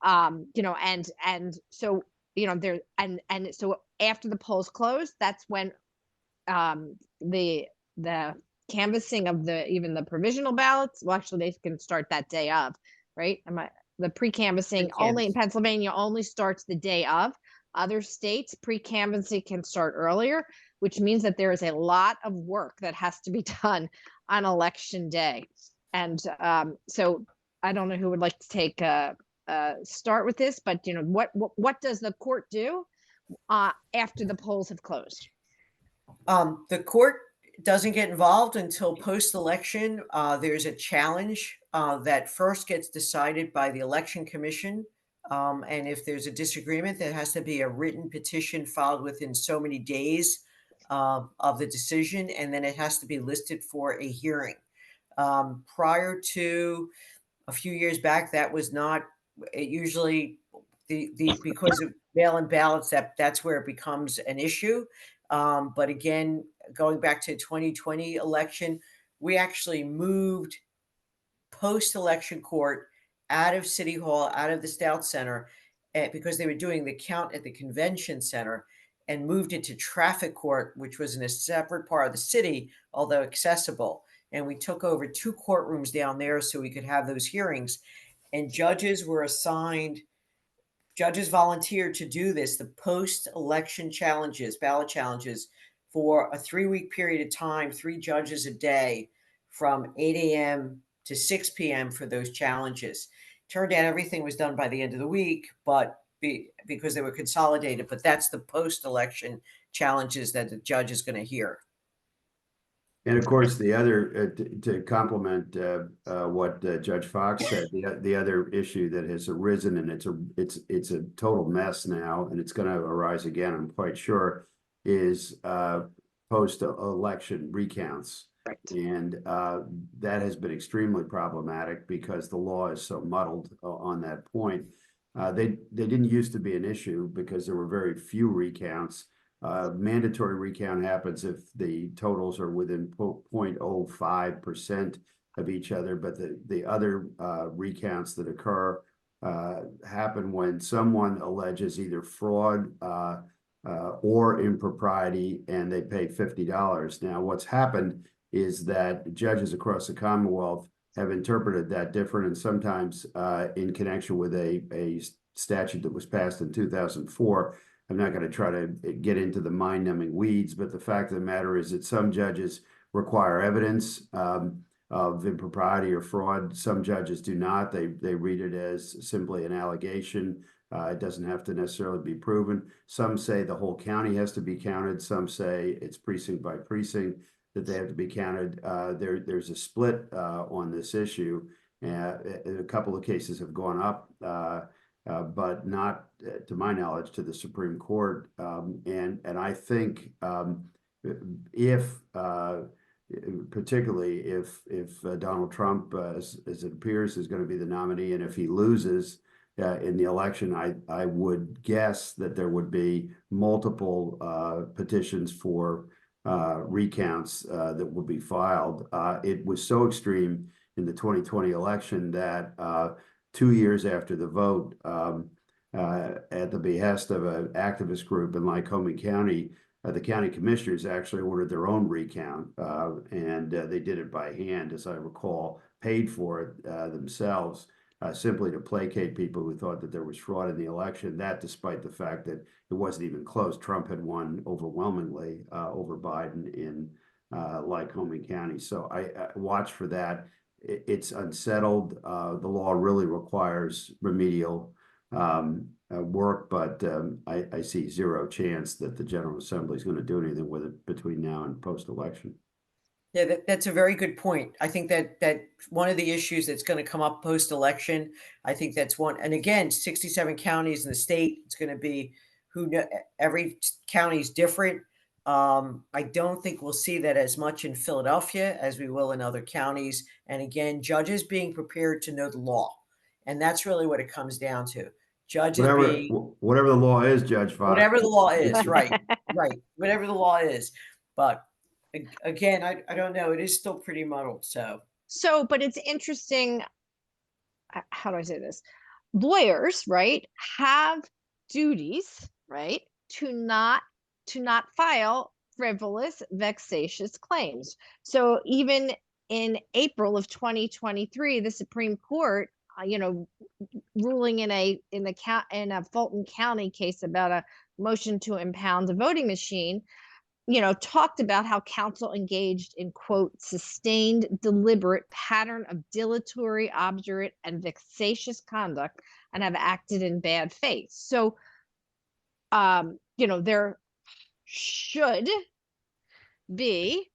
You know, and so, you know, there and so after the polls close, that's when the canvassing of even the provisional ballots, well, actually they can start that day of, right? The pre-canvassing only in Pennsylvania only starts the day of. Other states, pre-canvassing can start earlier, which means that there is a lot of work that has to be done on election day. And so I don't know who would like to take start with this, but you know, what does the court do after the polls have closed? The court doesn't get involved until post-election. There's a challenge that first gets decided by the Election Commission. And if there's a disagreement, there has to be a written petition filed within so many days of the decision, and then it has to be listed for a hearing. Prior to a few years back, that was not usually because of mail-in ballots, that's where it becomes an issue. But again, going back to 2020 election, we actually moved post-election court out of City Hall, out of the Stout Center, because they were doing the count at the convention center, and moved it to traffic court, which was in a separate part of the city, although accessible. And we took over 2 courtrooms down there so we could have those hearings. And judges volunteered to do this, the post-election challenges, ballot challenges, for a 3-week period of time, 3 judges a day from 8 a.m. to 6 p.m. for those challenges. Turned out everything was done by the end of the week, but because they were consolidated, but that's the post-election challenges that the judge is going to hear. And of course, the other to complement what Judge Fox said, the other issue that has arisen, and it's a total mess now, and it's going to arise again, I'm quite sure, is post-election recounts. Right. And that has been extremely problematic because the law is so muddled on that point. They didn't used to be an issue because there were very few recounts. Mandatory recount happens if the totals are within 0.05% of each other, but the other recounts that occur happen when someone alleges either fraud or impropriety, and they pay $50. Now, what's happened is that judges across the Commonwealth have interpreted that different, and sometimes in connection with a statute that was passed in 2004. I'm not going to try to get into the mind-numbing weeds, but the fact of the matter is that some judges require evidence of impropriety or fraud. Some judges do not. They read it as simply an allegation. It doesn't have to necessarily be proven. Some say the whole county has to be counted. Some say it's precinct by precinct that they have to be counted. There's a split on this issue. A couple of cases have gone up, but not, to my knowledge, to the Supreme Court. And I think particularly if Donald Trump, as it appears, is going to be the nominee, and if he loses in the election, I would guess that there would be multiple petitions for recounts that would be filed. It was so extreme in the 2020 election that 2 years after the vote, at the behest of an activist group in Lycoming County, the county commissioners actually ordered their own recount, and they did it by hand, as I recall, paid for it themselves, simply to placate people who thought that there was fraud in the election. That despite the fact that it wasn't even close. Trump had won overwhelmingly over Biden in Lycoming County. So I watch for that. It's unsettled. The law really requires remedial work, but I see zero chance that the General Assembly is going to do anything with it between now and post-election. Yeah, that's a very good point. I think that one of the issues that's going to come up post-election, I think that's one. And again, 67 counties in the state, it's going to be every county is different. I don't think we'll see that as much in Philadelphia as we will in other counties. And again, judges being prepared to know the law. And that's really what it comes down to. Judges whatever the law is, Judge Fox. Whatever the law is, right, right. Whatever the law is. But again, I don't know. It is still pretty muddled. But it's interesting. How do I say this? Lawyers, right, have duties, right, to not file frivolous, vexatious claims. So even in April of 2023, the Supreme Court, ruling in a Fulton County case about a motion to impound a voting machine, talked about how counsel engaged in, quote, sustained, deliberate pattern of dilatory, obdurate, and vexatious conduct, and have acted in bad faith. So, there should be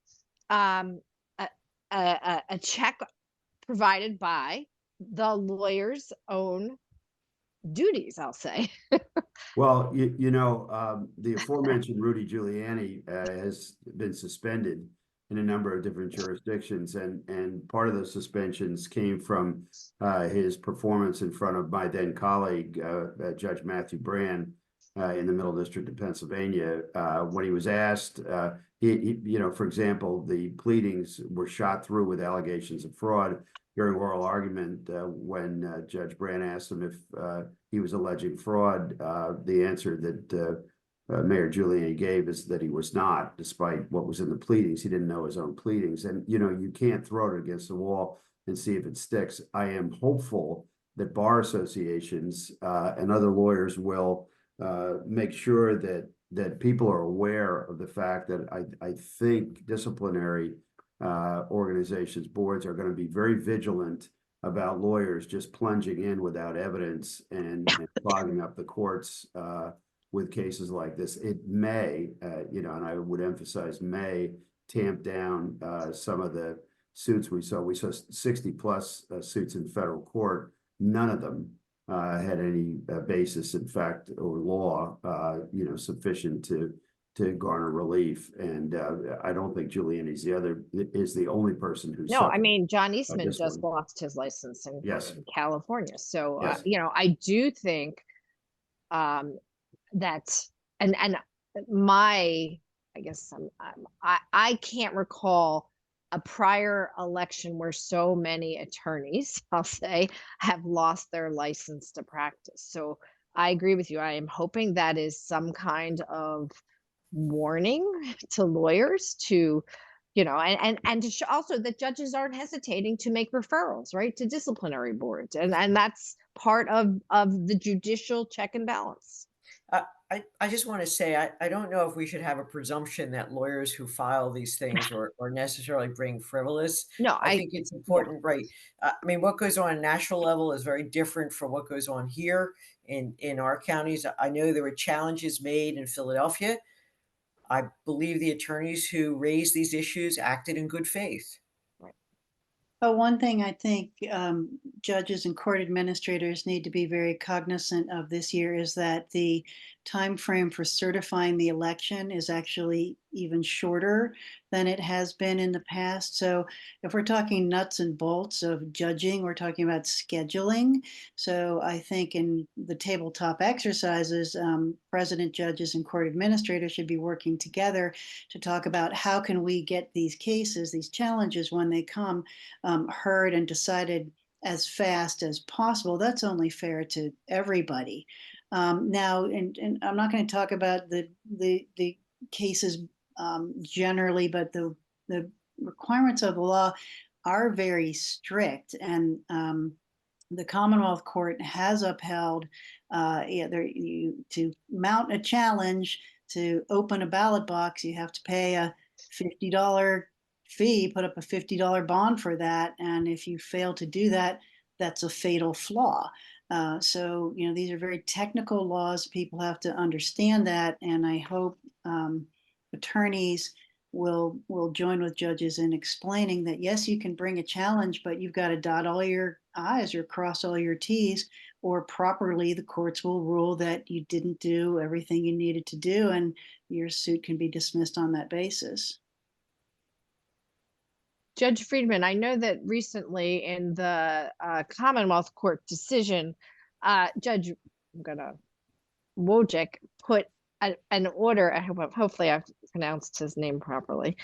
a check provided by the lawyer's own duties, I'll say. Well, the aforementioned Rudy Giuliani has been suspended in a number of different jurisdictions, and part of those suspensions came from his performance in front of my then colleague, Judge Matthew Brand, in the Middle District of Pennsylvania. When he was asked, for example, the pleadings were shot through with allegations of fraud. During oral argument, when Judge Brand asked him if he was alleging fraud, the answer that Mayor Giuliani gave is that he was not, despite what was in the pleadings. He didn't know his own pleadings. And, you can't throw it against the wall and see if it sticks. I am hopeful that bar associations and other lawyers will make sure that people are aware of the fact that I think disciplinary organizations, boards are going to be very vigilant about lawyers just plunging in without evidence and clogging up the courts with cases like this. It may, and I would emphasize may, tamp down some of the suits we saw. We saw 60 plus suits in federal court. None of them had any basis in fact or law, sufficient to to garner relief. And I don't think Giuliani is the only person who's No, I suffering mean, John by Eastman this just one. lost his license in Yes. California. So, Yes. I do think that, and my, I guess I can't recall a prior election where so many attorneys, I'll say, have lost their license to practice. So I agree with you. I am hoping that is some kind of warning to lawyers to, and to show also that judges aren't hesitating to make referrals, right, to disciplinary boards, and that's part of the judicial check and balance. I just want to say, I don't know if we should have a presumption that lawyers who file these things or necessarily bring frivolous. No, I think it's important, right? I mean, what goes on national level is very different from what goes on here in our counties. I know there were challenges made in Philadelphia. I believe the attorneys who raised these issues acted in good faith. But one thing I think judges and court administrators need to be very cognizant of this year is that the time frame for certifying the election is actually even shorter than it has been in the past. So if we're talking nuts and bolts of judging, we're talking about scheduling. So I think in the tabletop exercises, president, judges, and court administrators should be working together to talk about how can we get these cases, these challenges when they come, heard and decided as fast as possible. That's only fair to everybody. Now, and I'm not going to talk about the cases generally, but the requirements of the law are very strict, and the Commonwealth Court has upheld to mount a challenge to open a ballot box. You have to pay a $50 fee, put up a $50 bond for that, and if you fail to do that, that's a fatal flaw. So these are very technical laws. People have to understand that, and I hope attorneys will join with judges in explaining that yes, you can bring a challenge, but you've got to dot all your I's or cross all your T's, or properly the courts will rule that you didn't do everything you needed to do, and your suit can be dismissed on that basis. Judge Friedman, I know that recently in the Commonwealth Court decision, Judge Wojcik put an order. Hopefully I've pronounced his name properly.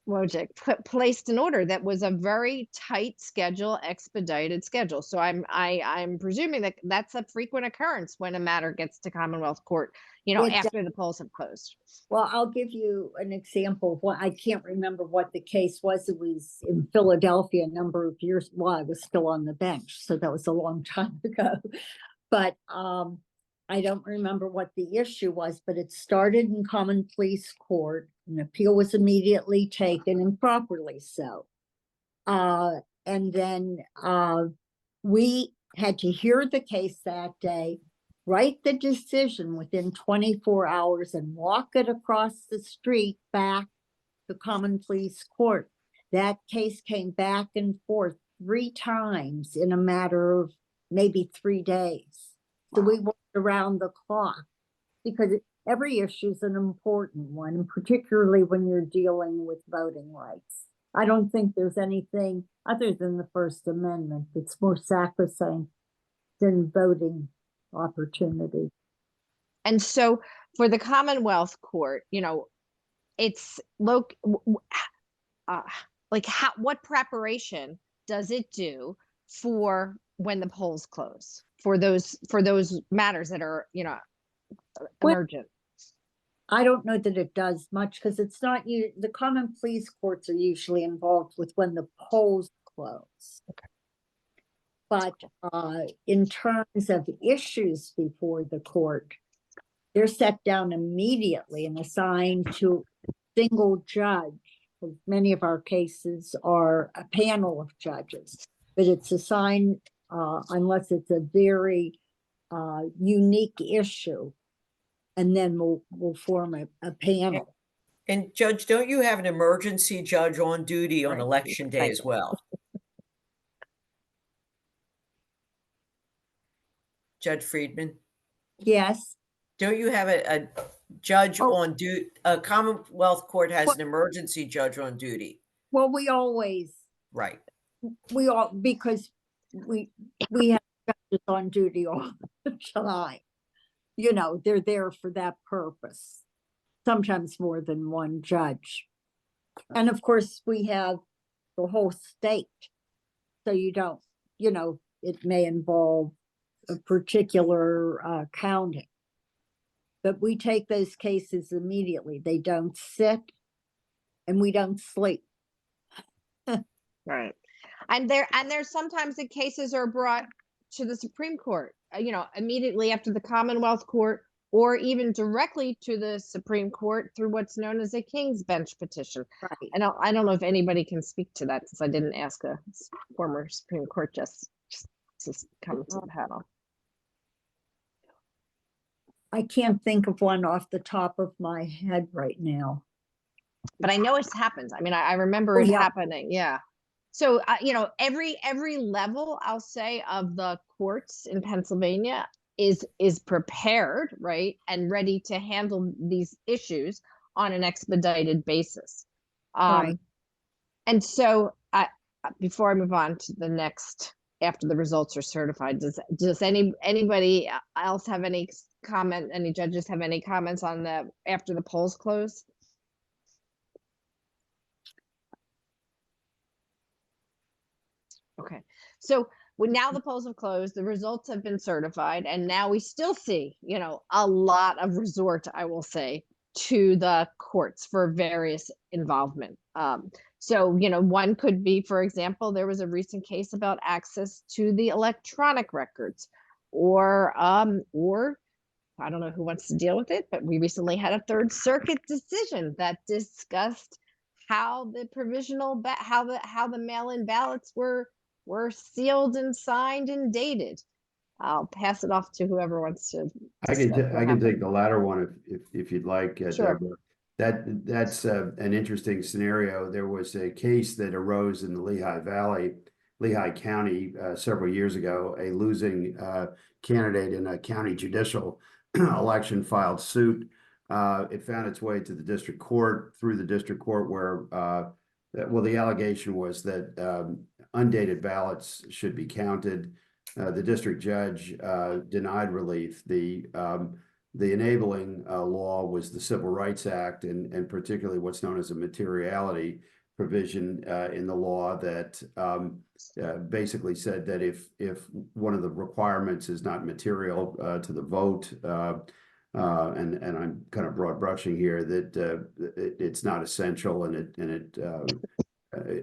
Wojcik placed an order that was a very tight schedule, expedited schedule. So I'm presuming that that's a frequent occurrence when a matter gets to Commonwealth Court, after the polls have closed. Well, I'll give you an example of what I can't remember what the case was. It was in Philadelphia a number of years. Well, I was still on the bench, so that was a long time ago. But I don't remember what the issue was, but it started in common pleas court. An appeal was immediately taken, and properly so. And then we had to hear the case that day, write the decision within 24 hours, and walk it across the street back to common pleas court. That case came back and forth 3 times in a matter of maybe 3 days. So we worked around the clock because every issue is an important one, and particularly when you're dealing with voting rights. I don't think there's anything other than the First Amendment that's more sacrosanct than voting opportunity. And so for the Commonwealth Court, it's what preparation does it do for when the polls close for those matters that are emergent? I don't know that it does much, because it's not you. The common pleas courts are usually involved with when the polls close. Okay. But in terms of issues before the court, they're set down immediately and assigned to a single judge. Many of our cases are a panel of judges, but it's assigned unless it's a very unique issue, and then we'll form a panel. And Judge, don't you have an emergency judge on duty on Right. election day as well? Judge Friedman? Yes. Don't you have judge Oh. on duty. A Commonwealth Court has Well- an emergency judge on duty. Well, we always, Right. because we have judges on duty all the time. You know, they're there for that purpose, sometimes more than one judge. And of course, we have the whole state. So you don't, you know, it may involve a particular county. But we take those cases immediately. They don't sit and we don't sleep. Right. And there's sometimes the cases are brought to the Supreme Court, you know, immediately after the Commonwealth Court, or even directly to the Supreme Court through what's known as a King's Bench petition. Right. And I don't know if anybody can speak to that, since I didn't ask a former Supreme Court justice to come to the panel. I can't think of one off the top of my head right now. But I know it's happened. I mean, I remember Oh, it yeah. happening. Yeah. So, you know, every level, I'll say, of the courts in Pennsylvania is prepared, right, and ready to handle these issues on an expedited basis. Right. And so, before I move on to the next, after the results are certified, does anybody else have any comment? Any judges have any comments on the after the polls close? Okay, so now the polls have closed, the results have been certified, and now we still see, you know, a lot of resort, I will say, to the courts for various involvement. So, you know, one could be, for example, there was a recent case about access to the electronic records, or I don't know who wants to deal with it, but we recently had a Third Circuit decision that discussed how the provisional how the mail-in ballots were sealed and signed and dated. I'll pass it off to whoever wants to. I can discuss what I can take happened. the latter one if you'd like, Sure. Deborah. That's an interesting scenario. There was a case that arose in the Lehigh County several years ago. A losing candidate in a county judicial election filed suit. It found its way to the district court, through the district court, where well, the allegation was that undated ballots should be counted. The district judge denied relief. The enabling law was the Civil Rights Act, and particularly what's known as a materiality provision in the law that basically said that if one of the requirements is not material to the vote, and I'm kind of broad brushing here, that it's not essential, and it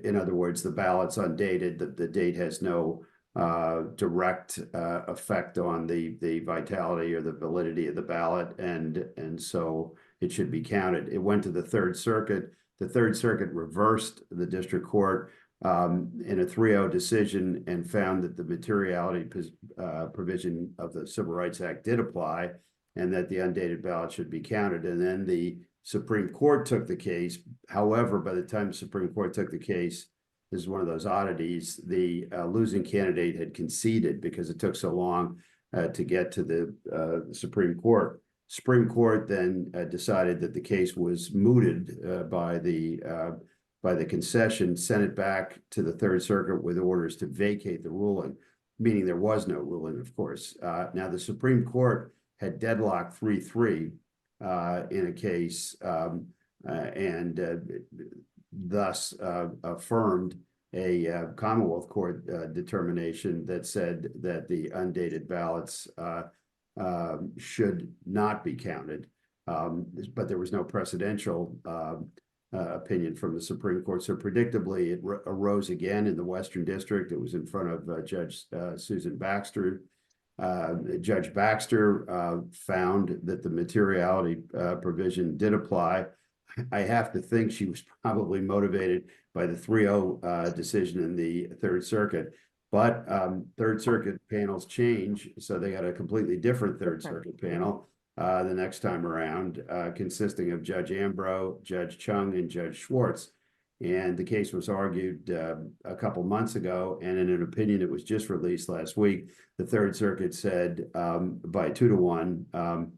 in other words, the ballot's undated, the date has no direct effect on the vitality or the validity of the ballot, and so it should be counted. It went to the Third Circuit. The Third Circuit reversed the district court in a 3-0 decision and found that the materiality provision of the Civil Rights Act did apply, and that the undated ballot should be counted. And then the Supreme Court took the case. However, by the time the Supreme Court took the case, this is one of those oddities, the losing candidate had conceded because it took so long to get to the Supreme Court. Supreme Court then decided that the case was mooted by the concession, sent it back to the Third Circuit with orders to vacate the ruling, meaning there was no ruling, of course. Now, the Supreme Court had deadlocked 3-3 in a case, and thus affirmed a Commonwealth Court determination that said that the undated ballots should not be counted. But there was no precedential opinion from the Supreme Court. So predictably, it arose again in the Western District. It was in front of Judge Susan Baxter. Judge Baxter found that the materiality provision did apply. I have to think she was probably motivated by the 3-0 decision in the Third Circuit. But Third Circuit panels change, so they got a completely different Third Circuit panel the next time around, consisting of Judge Ambrose, Judge Chung, and Judge Schwartz. And the case was argued a couple months ago, and in an opinion that was just released last week, the Third Circuit said by 2-1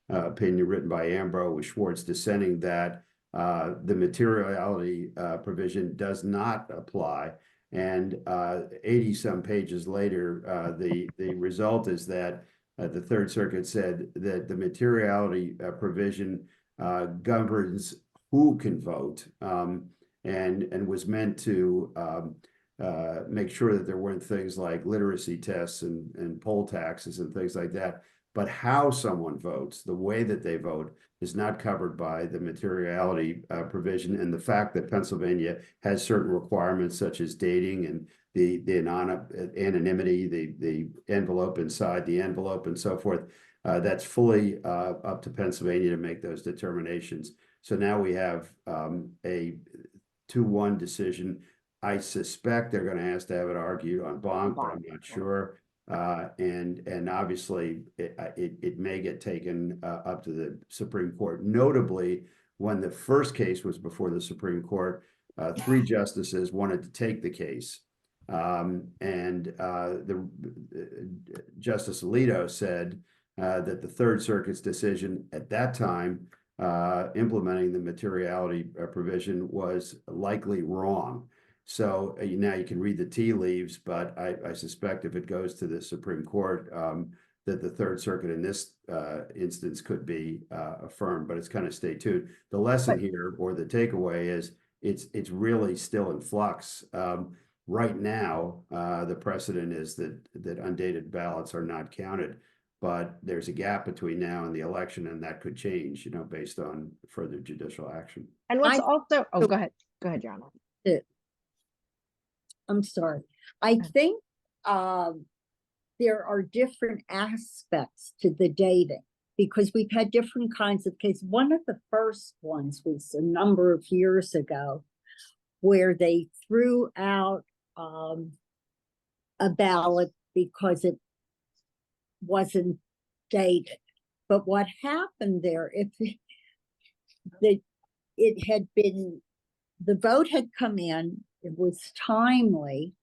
opinion written by Ambrose with Schwartz dissenting that the materiality provision does not apply. And 80 some pages later, the result is that the Third Circuit said that the materiality provision governs who can vote, and was meant to make sure that there weren't things like literacy tests and poll taxes and things like that. But how someone votes, the way that they vote, is not covered by the materiality provision. And the fact that Pennsylvania has certain requirements such as dating and the anonymity, the envelope inside the envelope and so forth, that's fully up to Pennsylvania to make those determinations. So now we have a 2-1 decision. I suspect they're going to ask to have it argued on bonk, but I'm not sure. And obviously it may get taken up to the Supreme Court. Notably, when the first case was before the Supreme Court, 3 justices wanted to take the case. Justice Alito said that the Third Circuit's decision at that time implementing the materiality provision was likely wrong. So now you can read the tea leaves, but I suspect if it goes to the Supreme Court, that the Third Circuit in this instance could be affirmed, but it's kind of stay tuned. The lesson here, or the takeaway, is it's really still in flux. Right now, the precedent is that undated ballots are not counted, but there's a gap between now and the election, and that could change, based on further judicial action. And what's also, go ahead, Joanna. I'm sorry. I think there are different aspects to the dating, because we've had different kinds of cases. One of the first ones was a number of years ago, where they threw out a ballot because it wasn't dated. But what happened there, the vote had come in, it was timely,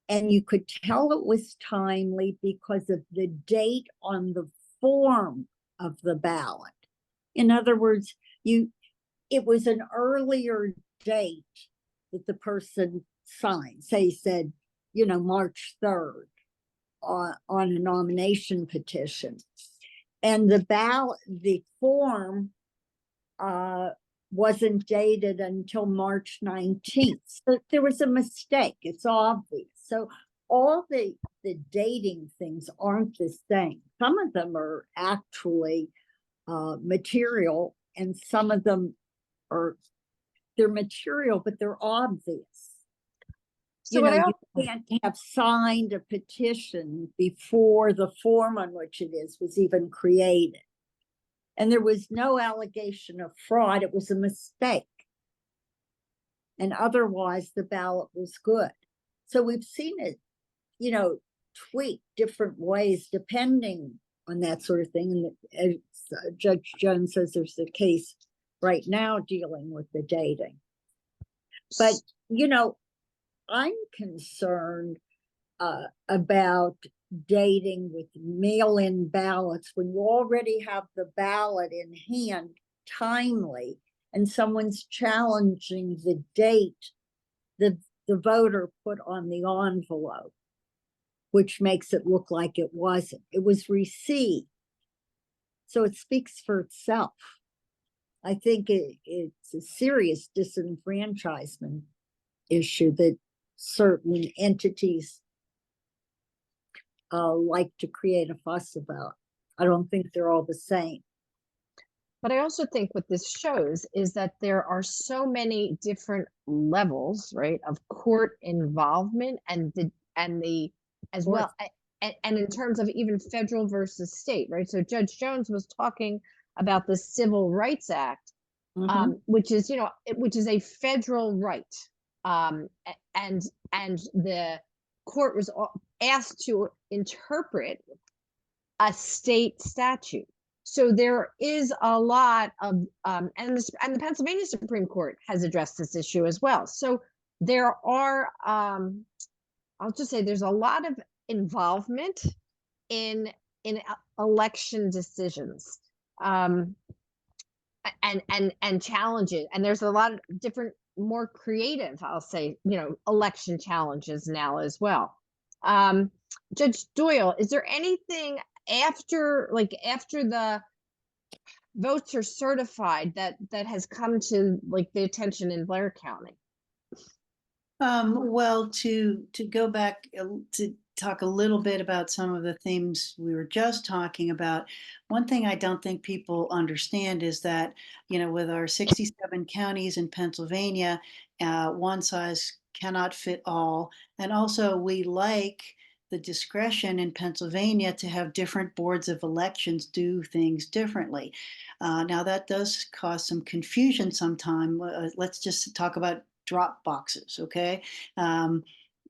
and you could tell it was timely because of the date on the form of the ballot. In other words, it was an earlier date that the person signed. Say, said, March 3rd on a nomination petition, and the form wasn't dated until March 19th. So there was a mistake. It's obvious. So all the dating things aren't the same. Some of them are actually material, and some of them they're material, but they're obvious. So you can't have signed a petition before the form on which it is was even created. And there was no allegation of fraud. It was a mistake. And otherwise, the ballot was good. So we've seen it, tweak different ways depending on that sort of thing. And as Judge Jones says, there's a case right now dealing with the dating. But, I'm concerned about dating with mail-in ballots when you already have the ballot in hand timely, and someone's challenging the date the voter put on the envelope, which makes it look like it wasn't. It was received. So it speaks for itself. I think it's a serious disenfranchisement issue that certain entities like to create a fuss about. I don't think they're all the same. But I also think what this shows is that there are so many different levels, right, of court involvement and as well, and in terms of even federal versus state, right? So Judge Jones was talking about the Civil Rights Act, which is a federal right, and the court was asked to interpret a state statute. So there is a lot of, and the Pennsylvania Supreme Court has addressed this issue as well. So there are, I'll just say there's a lot of involvement in election decisions. and challenges. And there's a lot of different, more creative, I'll say, election challenges now as well. Judge Doyle, is there anything after the votes are certified that has come to the attention in Blair County? Well, to go back to talk a little bit about some of the themes we were just talking about, one thing I don't think people understand is that, with our 67 counties in Pennsylvania, one size cannot fit all. And also we like the discretion in Pennsylvania to have different boards of elections do things differently. Now that does cause some confusion sometime. Let's just talk about drop boxes, okay?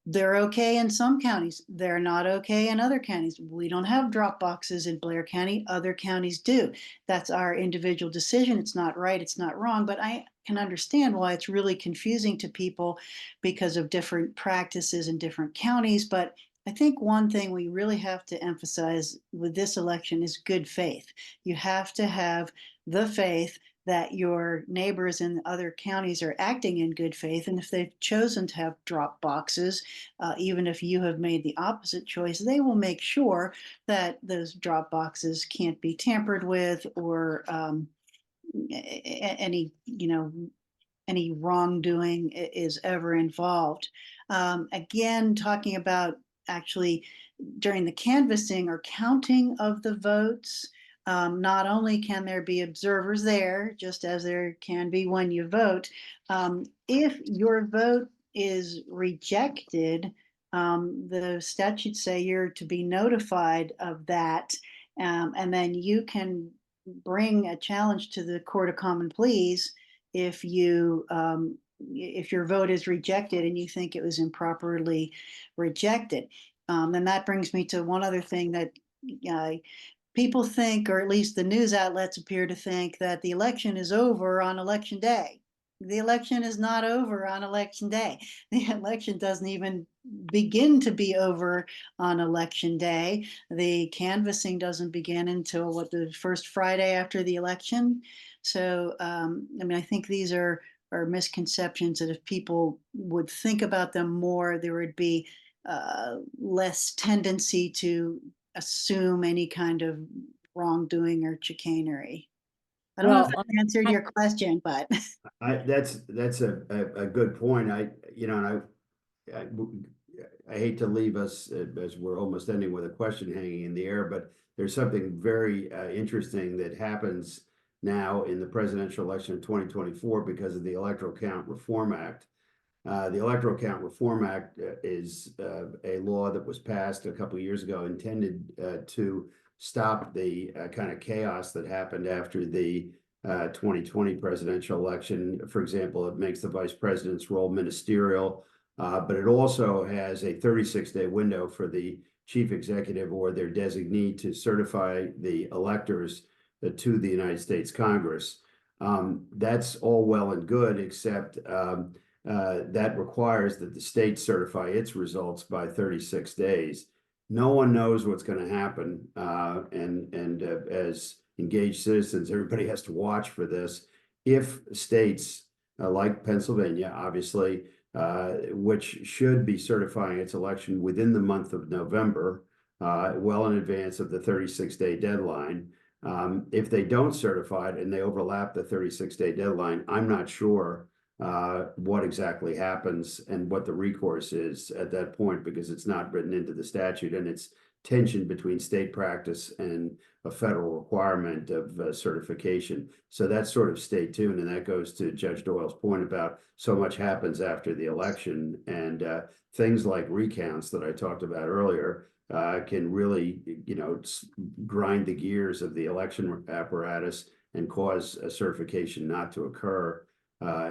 They're okay in some counties. They're not okay in other counties. We don't have drop boxes in Blair County. Other counties do. That's our individual decision. It's not right. It's not wrong. But I can understand why it's really confusing to people because of different practices in different counties. But I think one thing we really have to emphasize with this election is good faith. You have to have the faith that your neighbors in other counties are acting in good faith. And if they've chosen to have drop boxes, even if you have made the opposite choice, they will make sure that those drop boxes can't be tampered with or any wrongdoing is ever involved. Again, talking about actually during the canvassing or counting of the votes, not only can there be observers there, just as there can be when you vote, if your vote is rejected, the statutes say you're to be notified of that, and then you can bring a challenge to the Court of Common Pleas if your vote is rejected and you think it was improperly rejected. And that brings me to one other thing that people think, or at least the news outlets appear to think, that the election is over on election day. The election is not over on election day. The election doesn't even begin to be over on election day. The canvassing doesn't begin until the first Friday after the election. So, I think these are misconceptions that if people would think about them more, there would be less tendency to assume any kind of wrongdoing or chicanery. I don't know if I answered your question, but That's a good point. I hate to leave us as we're almost ending with a question hanging in the air, but there's something very interesting that happens now in the presidential election of 2024 because of the Electoral Count Reform Act. The Electoral Count Reform Act is a law that was passed a couple of years ago intended to stop the kind of chaos that happened after the 2020 presidential election. For example, it makes the vice president's role ministerial, but it also has a 36-day window for the chief executive or their designee to certify the electors to the United States Congress. That's all well and good, except that requires that the state certify its results by 36 days. No one knows what's going to happen, and as engaged citizens, everybody has to watch for this. If states like Pennsylvania, obviously, which should be certifying its election within the month of November, well in advance of the 36-day deadline, if they don't certify it and they overlap the 36-day deadline, I'm not sure what exactly happens and what the recourse is at that point, because it's not written into the statute, and it's tension between state practice and a federal requirement of certification. So that's sort of stay tuned, and that goes to Judge Doyle's point about so much happens after the election, and things like recounts that I talked about earlier can really, grind the gears of the election apparatus and cause a certification not to occur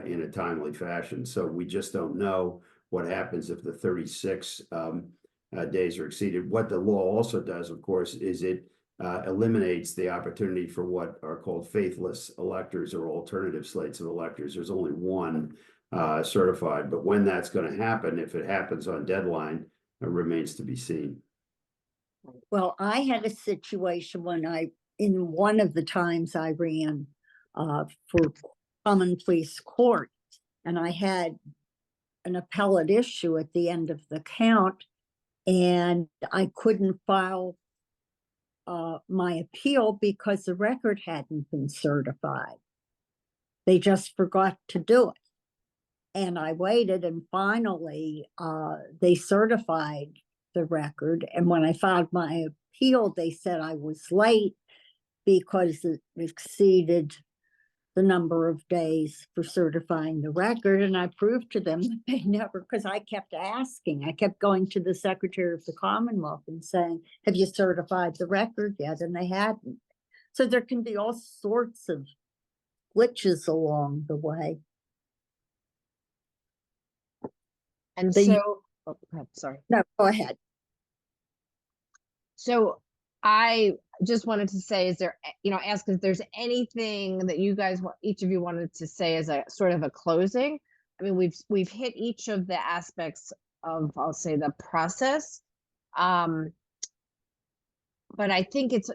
in a timely fashion. So we just don't know what happens if the 36 days are exceeded. What the law also does, of course, is it eliminates the opportunity for what are called faithless electors or alternative slates of electors. There's only one certified, but when that's going to happen, if it happens on deadline, it remains to be seen. Well, I had a situation when I in one of the times I ran for common pleas court, and I had an appellate issue at the end of the count, and I couldn't file my appeal because the record hadn't been certified. They just forgot to do it. And I waited, and finally they certified the record. And when I filed my appeal, they said I was late because it exceeded the number of days for certifying the record. And I proved to them that they never, because I kept asking, I kept going to the Secretary of the Commonwealth and saying, have you certified the record yet? And they hadn't. So there can be all sorts of glitches along the way. And They- so, oh, go ahead, sorry. No, go ahead. So I just wanted to say, is there, ask if there's anything that you guys, each of you wanted to say as a sort of a closing. I mean, we've hit each of the aspects of, I'll say, the process. But I think it's,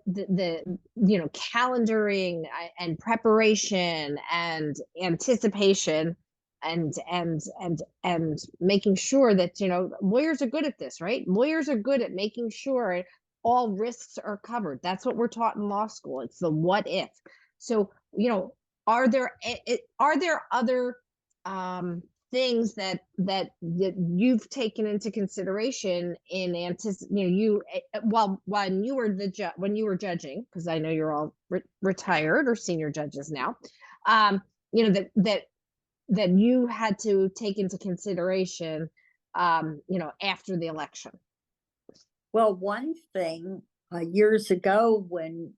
the calendaring and preparation and anticipation and making sure that lawyers are good at this, right? Lawyers are good at making sure all risks are covered. That's what we're taught in law school. It's the what if. So are there other things that you've taken into consideration in when you were judging, because I know you're all retired or senior judges now, that you had to take into consideration after the election? Well, one thing years ago when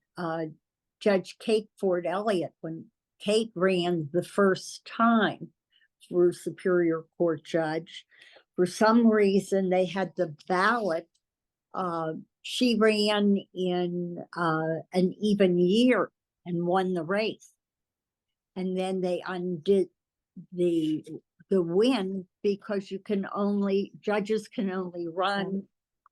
Judge Kate Ford Elliott, when Kate ran the first time for Superior Court judge, for some reason they had the ballot. She ran in an even year and won the race. And then they undid the win because judges can only run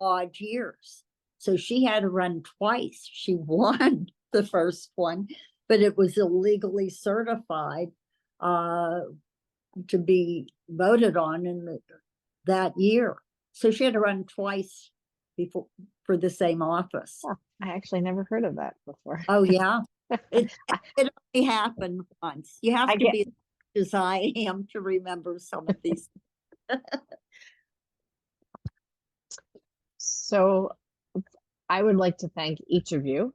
odd years. So she had to run twice. She won the first one, but it was illegally certified to be voted on in that year. So she had to run twice before for the same office. Oh, I actually never heard of that before. Oh yeah, it only happened once. You have to be as I am to remember some of these. So I would like to thank each of you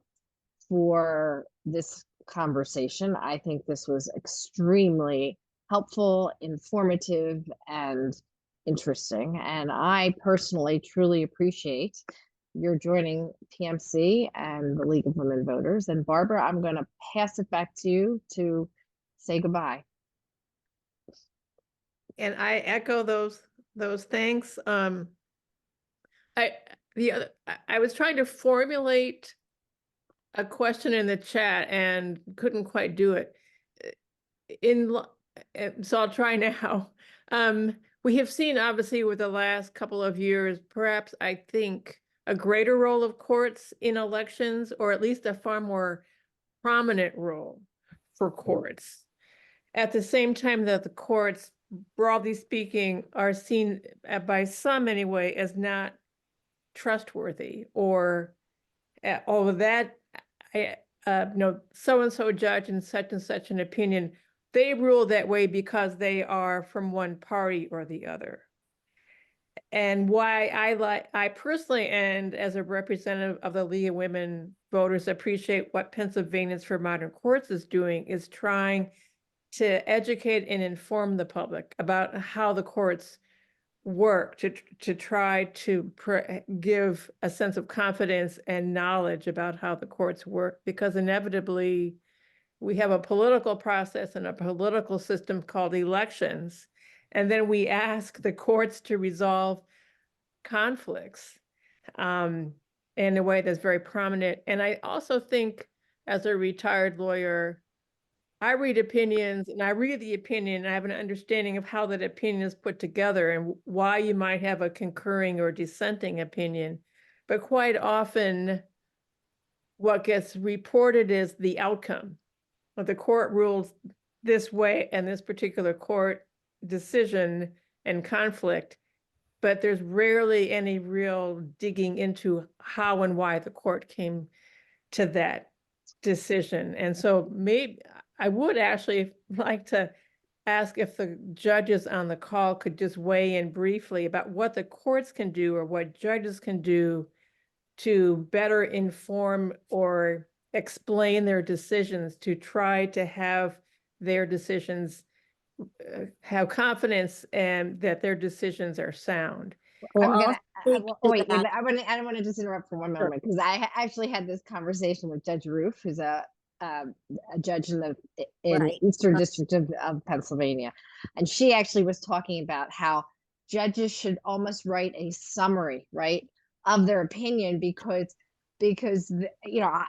for this conversation. I think this was extremely helpful, informative, and interesting. And I personally truly appreciate your joining PMC and the League of Women Voters. And Barbara, I'm going to pass it back to you to say goodbye. And I echo those thanks. I was trying to formulate a question in the chat and couldn't quite do it. So I'll try now. We have seen, obviously, with the last couple of years, perhaps I think a greater role of courts in elections, or at least a far more prominent role for courts. At the same time that the courts, broadly speaking, are seen by some anyway as not trustworthy, or that so-and-so judge and such an opinion, they rule that way because they are from one party or the other. And why I personally, and as a representative of the League of Women Voters, appreciate what Pennsylvanians for Modern Courts is doing, is trying to educate and inform the public about how the courts work, to try to give a sense of confidence and knowledge about how the courts work, because inevitably we have a political process and a political system called elections, and then we ask the courts to resolve conflicts in a way that's very prominent. And I also think, as a retired lawyer, I read opinions, and I read the opinion, and I have an understanding of how that opinion is put together and why you might have a concurring or dissenting opinion. But quite often, what gets reported is the outcome. But the court rules this way and this particular court decision and conflict, but there's rarely any real digging into how and why the court came to that decision. And so maybe I would actually like to ask if the judges on the call could just weigh in briefly about what the courts can do or what judges can do to better inform or explain their decisions, to try to have their decisions have confidence and that their decisions are sound. Well, I'm I'll gonna, speak well, to wait, that. I want to just interrupt for one Sure. moment because actually had this conversation with Judge Roof, who's a judge in the Right. Eastern District of Pennsylvania, and she actually was talking about how judges should almost write a summary, right, of their opinion because you know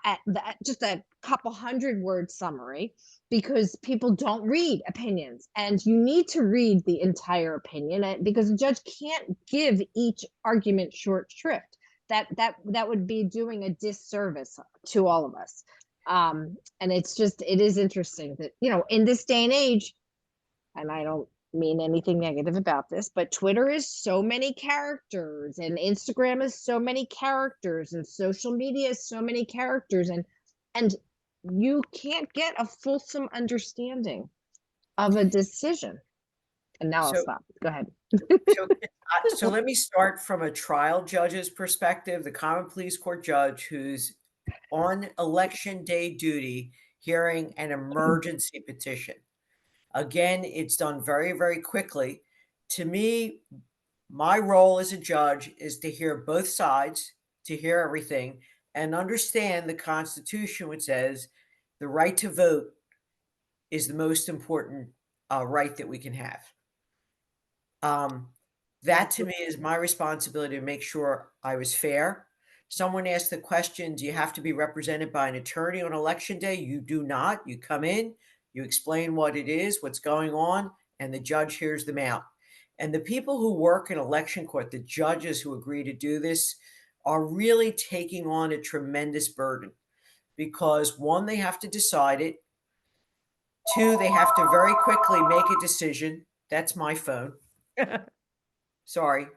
just a couple 100-word summary, because people don't read opinions and you need to read the entire opinion, because a judge can't give each argument short shrift. That would be doing a disservice to all of us. And it is interesting that, you know, in this day and age, and I don't mean anything negative about this, but Twitter is so many characters and Instagram is so many characters and social media is so many characters, and you can't get a fulsome understanding of a decision. And now I'll So- stop. Go ahead. So let me start from a trial judge's perspective, the common pleas court judge who's on election day duty hearing an emergency petition. Again, it's done very, very quickly. To me, my role as a judge is to hear both sides, to hear everything, and understand the Constitution, which says the right to vote is the most important right that we can have. That to me is my responsibility to make sure I was fair. Someone asked the question, do you have to be represented by an attorney on election day? You do not. You come in, you explain what it is, what's going on, and the judge hears them out. And the people who work in election court, the judges who agree to do this, are really taking on a tremendous burden because one, they have to decide it. Two, they have to very quickly make a decision. That's my phone. Sorry.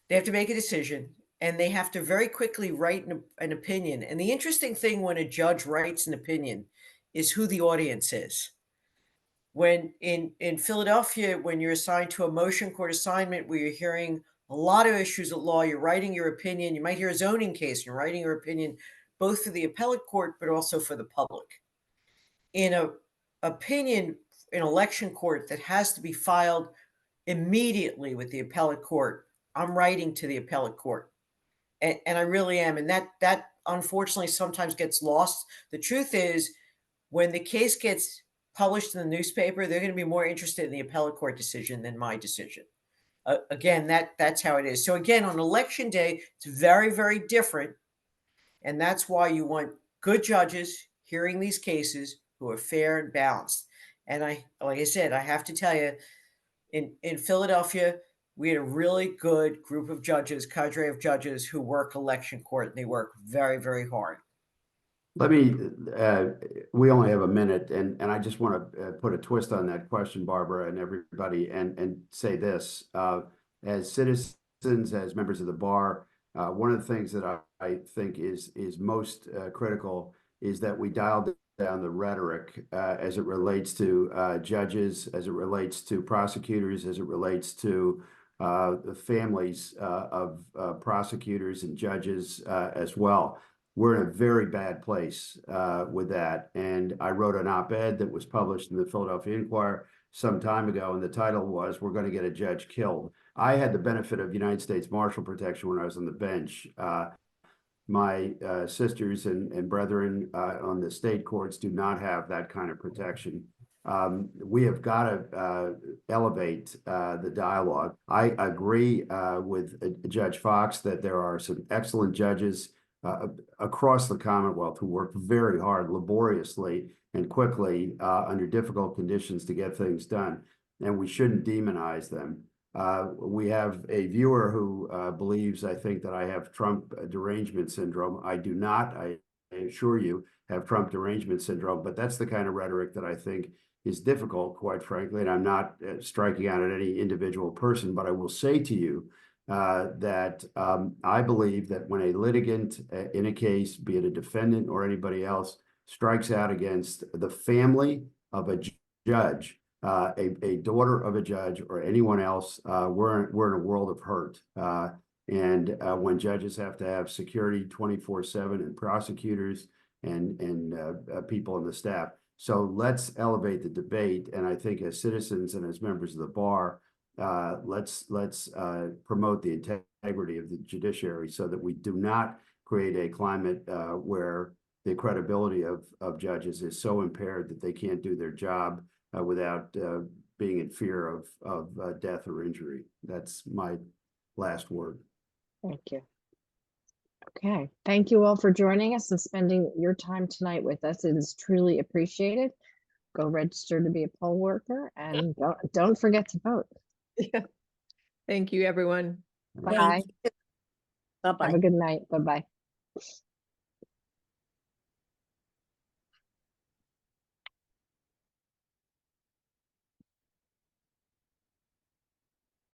They have to make a decision and they have to very quickly write an opinion. And the interesting thing when a judge writes an opinion is who the audience is. When in Philadelphia, when you're assigned to a motion court assignment where you're hearing a lot of issues of law, you're writing your opinion, you might hear a zoning case, you're writing your opinion, both for the appellate court, but also for the public. In a opinion in election court that has to be filed immediately with the appellate court, I'm writing to the appellate court. And I really am. And that unfortunately sometimes gets lost. The truth is, when the case gets published in the newspaper, they're going to be more interested in the appellate court decision than my decision. Again, that's how it is. So again, on election day, it's very, very different. And that's why you want good judges hearing these cases who are fair and balanced. And like I said, I have to tell you, in Philadelphia, we had a really good group of judges, cadre of judges who work election court, and they work very, very hard. Let me, we only have a minute, and I just want to put a twist on that question, Barbara, and everybody, and say this. As citizens, as members of the bar, one of the things that I think is most critical is that we dial down the rhetoric as it relates to judges, as it relates to prosecutors, as it relates to the families of prosecutors and judges as well. We're in a very bad place with that. And I wrote an op-ed that was published in the Philadelphia Inquirer some time ago, and the title was, "We're going to get a judge killed." I had the benefit of United States Marshal protection when I was on the bench. My sisters and brethren on the state courts do not have that kind of protection. We have got to elevate the dialogue. I agree with Judge Fox that there are some excellent judges across the Commonwealth who work very hard, laboriously and quickly under difficult conditions to get things done, and we shouldn't demonize them. We have a viewer who believes, I think, that I have Trump derangement syndrome. I do not. I assure you, have Trump derangement syndrome, but that's the kind of rhetoric that I think is difficult, quite frankly, and I'm not striking out at any individual person, but I will say to you that I believe that when a litigant in a case, be it a defendant or anybody else, strikes out against the family of a judge, a daughter of a judge or anyone else, we're in a world of hurt. And when judges have to have security 24/7 and prosecutors and people on the staff. So let's elevate the debate. And I think as citizens and as members of the bar, let's promote the integrity of the judiciary so that we do not create a climate where the credibility of judges is so impaired that they can't do their job without being in fear of death or injury. That's my last word. Thank you. Okay, thank you all for joining us and spending your time tonight with us. It is truly appreciated. Go register to be a poll worker and don't forget to vote. Yeah. Thank you, everyone. Bye. Bye-bye. Have a good night. Bye-bye.